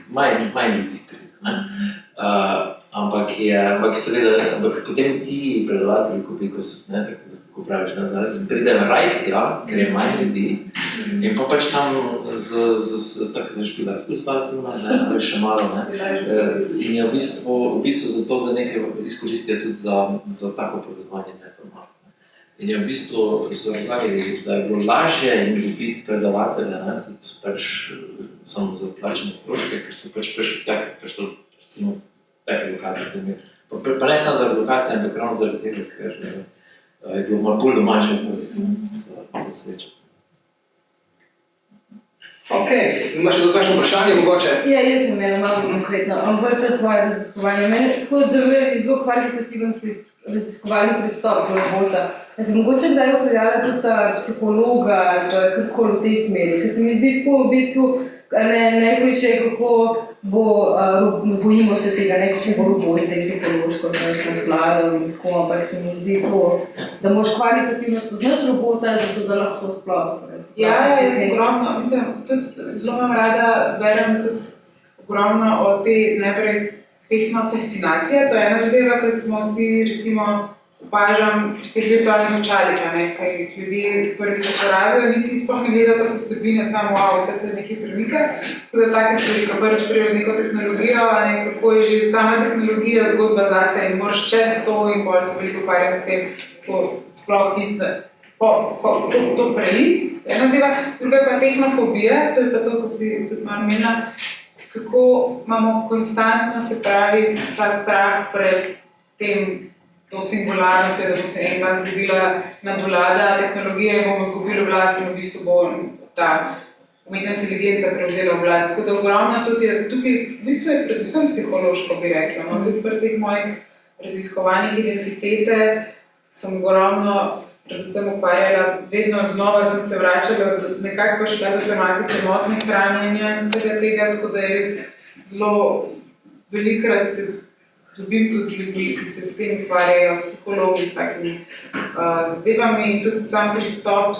manj ljudi. Ampak seveda, potem ti predavatelji, ko praviš, pridejo rajt, ker je manj ljudi, in pa pač tam tako da špila fuzbal zunaj, ali še malo, in je v bistvu zato za nekaj izkoristijo tudi za tako povezovanje neformalno. In je v bistvu so razlagali, da je bilo lažje in dobiti predavatelja, tudi pač samo za plačene stroške, ker so pač prišli tja, ker prišlo recimo take lokacije. Pa ne samo zaradi lokacije, ampak ravno zaradi tega, ker je bilo malo bolj domače za srečati. Ok, imaš še kakšno vprašanje mogoče? Ja, jaz sem imela malo konkretno, ampak to je tvoje raziskovanje. Meni tako deluje zelo kvalitativen raziskovalni pristop do robota. Mogoče kdaj upeljala tudi psihologa ali kakor v tej smeri, ker se mi zdi tako v bistvu najhujše, kako bojimo se tega, kako bo robot zdaj psihološko razvladal in tako, ampak se mi zdi tako, da moraš kvalitativno spoznati robota, zato da lahko sploh razvladaš. Ja, jaz ogromno, tudi zelo imam rada, berem tudi ogromno o te najprej tehnofascinacije, to je ena zadeva, ker smo vsi recimo opažam pri teh virtualnih očalih, kaj jih ljudje prvič uporabljajo, niti sploh ne gledajo tako vsebine, samo vse se nekaj premika. Tako da take stvari, ko prvič priješ z neko tehnologijo, kako je že sama tehnologija zgodba zase in moraš čez to in bolj se veliko ukvarjam s tem, ko sploh to preliti. Ena zadeva, druga pa tehnofobija, to je pa to, ko si tudi malo menila, kako imamo konstantno, se pravi, ta strah pred tem, to singularnostjo, da bo se nekaj zgodila nadvlada tehnologije, bomo izgubili oblast in v bistvu bo ta umetna inteligenca prevzela oblast. Tako da ogromno tudi tukaj, v bistvu je predvsem psihološko, bi rekla, tudi pri teh mojih raziskovanjih identitete sem ogromno predvsem ukvarjala, vedno znova sem se vračala, nekako pa šla do tematike motnje hranjenja in vsega tega, tako da je res zelo velikokrat se dobim tudi ljudi, ki se s tem ukvarjajo, s psihologi, s takimi zadevami in tudi sam pristop,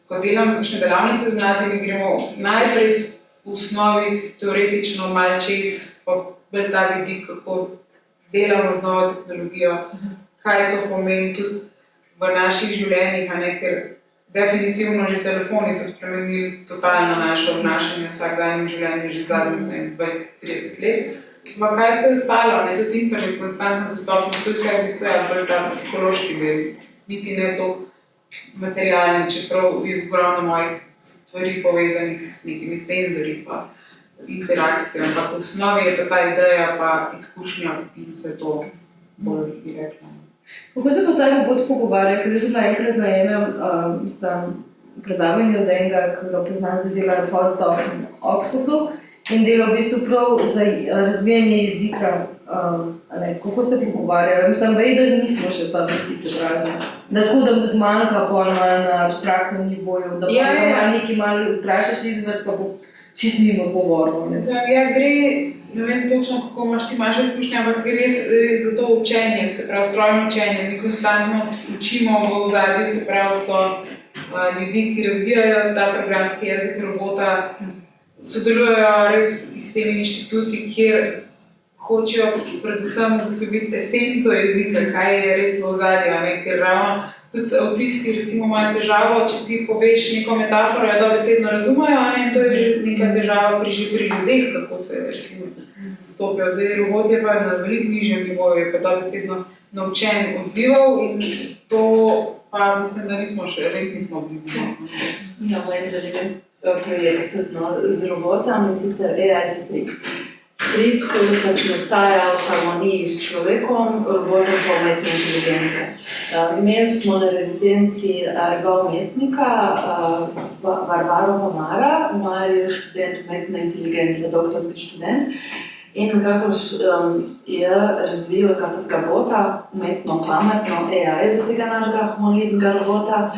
ko delam kakšne delavnice z mladimi, gremo najprej v osnovi teoretično malo čez, pa bolj ta vidik, kako delamo z novo tehnologijo, kaj to pomeni tudi v naših življenjih, ker definitivno že telefoni so spremenili totalno naše obnašanje v vsakdanjem življenju že zadnjih 20-30 let. Pa kaj vse ostalo, tudi internet, konstantna dostopnost, to je vse v bistvu bolj ta psihološki del, niti ne toliko materialni, čeprav je ogromno mojih stvari povezanih s nekimi senzorji pa interakcijo, ampak v osnovi je pa ta ideja pa izkušnja in vse to bolj bi rekla. Kako se pa ta robot pogovarja, ker sem enkrat na enem predavanju od enega, ki ga poznam, zdaj dela postdoc v Oxfordu, in delo v bistvu prav za razvijanje jezika, kako se pogovarjajo. Mislim, da nismo še ta tip obraza. Da tako, da mu zmanjka na abstraktnem nivoju, da pa nekaj malo vprašaš izved, pa bo čisto mimo govorno. Ja, gre, ne vem točno, kako imaš izkušnje, ampak gre za to učenje, se pravi strojno učenje. Mi konstantno učimo v ozadju, se pravi so ljudi, ki razvijajo ta programski jezik robota, sodelujejo res s temi inštituti, kjer hočejo predvsem ugotoviti esenco jezika, kaj je res v ozadju, ker ravno tudi avtisti recimo imajo težavo, če ti poveš neko metaforo, jo dobesedno razumejo, in to je že neka težava pri ljudeh, kako se recimo zastopijo. Zdaj robot je pa na veliko nižjem nivoju, je pa dobesedno naučen odzival in to pa mislim, da res nismo blizu. Imamo en zanimiv projekt tudi z robotom, in sicer AI Strip. Strip, ki pač nastaja v harmoniji s človekom, robotom pa umetne inteligence. Imeli smo na rezidenci dva umetnika, Varvaro Pomara, Mar je študent umetne inteligence, doktorski študent. In nekako je razvil kakega bota, umetno pametno AI za tega našega humanoidnega robota,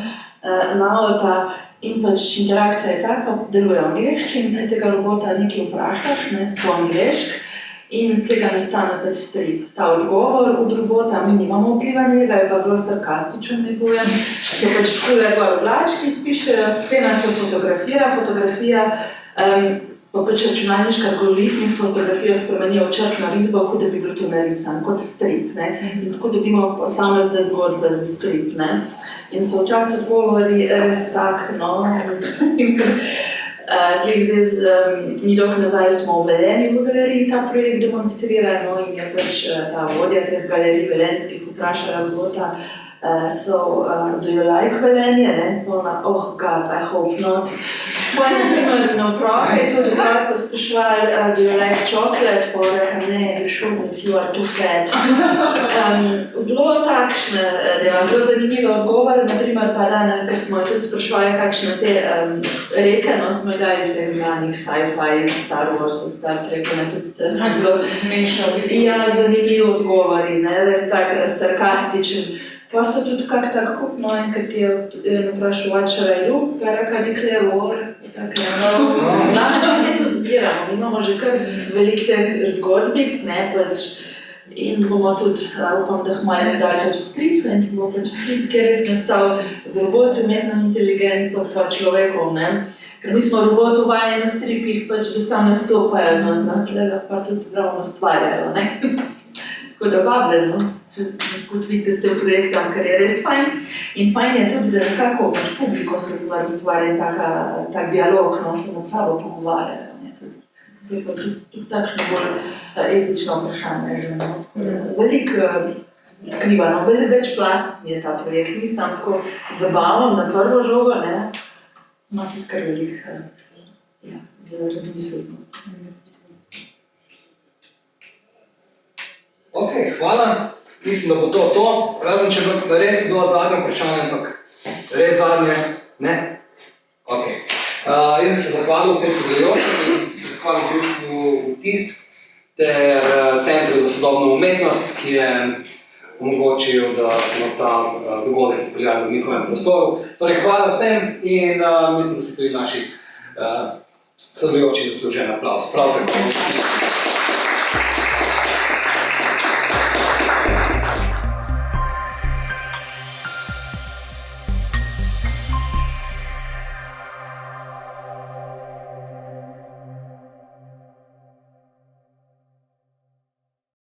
Naota. In pač interakcija je taka, deluje v angleščini, tega robota nekaj vprašaš, ne, po anglešk, in z tega nastane pač strip. Ta odgovor od robota, mi nimamo vpliva njega, je pa zelo sarkastičen, ne bojem, se pač takole gor oblački spišejo, scena se fotografija, pa pač računalniški algoritmi fotografijo spremenijo v črtno risbo, kot da bi bilo to narisan, kot strip, ne, in tako dobimo posamezne zgodbe za strip, ne. In so včasih odgovori res tak, no, mi rok nazaj smo v Velenju v galeriji ta projekt demonstrirali, no, in je pač ta vodja teh galerij velenskih vprašala robota, do you like Velenje, ne? Ona, oh God, I hope not. Potem, naprimer, na otroke je tudi otroci spraševali, do you like chocolate? Pa reka, ne, you shouldn't, you are too fat. Zelo takšne, zelo zanimive odgovore, naprimer pa da, ker smo tudi spraševali, kakšne te reke, no, smo ga iz teh znanih sci-fi, Star Wars, Star Trek, ne, tudi zelo Zmešal, ja, zanimivi odgovori, ne, res tak sarkastičen. Pa so tudi kak tak kup, no, enkrat je naprašal, what shall I do? Pa je reka, declare war. Mi zdaj to zbiramo, mi imamo že kar veliko teh zgodbic, ne, pač, in bomo tudi, upam, da malo izdali pač strip, in bo pač strip, ki je res nastal z roboti, umetno inteligenco pa človekov, ne. Ker mi smo robotov vajeni na stripih, pač, da sam nastopajo, no, tlega pa tudi zdravo ustvarjajo, ne. Tako da vabljeno, tudi vidite s tem projektom, ker je res fajn. In fajn je tudi, da nekako publiko se ustvarja tak dialog, no, se med sabo pogovarjajo. Zdaj pa tudi takšno bolj etično vprašanje že, no. Veliko odkriva, no, več plastni je ta projekt, ni samo tako zabaven na prvo žogo, ne, ima tudi kar veliko za razmisliti. Ok, hvala. Mislim, da bo to. Razen, če bo res bilo zadnje vprašanje, ampak res zadnje, ne? Ok. Jaz bi se zahvalil vsem sodelujočim in se zahvalil društvu Vtis ter Centru za sodobno umetnost, ki je omogočil, da smo ta dogodek izpeljali v njihovem prostoru. Torej, hvala vsem in mislim, da se tudi naši sodelujoči zaslužijo aplavz. Prav tako.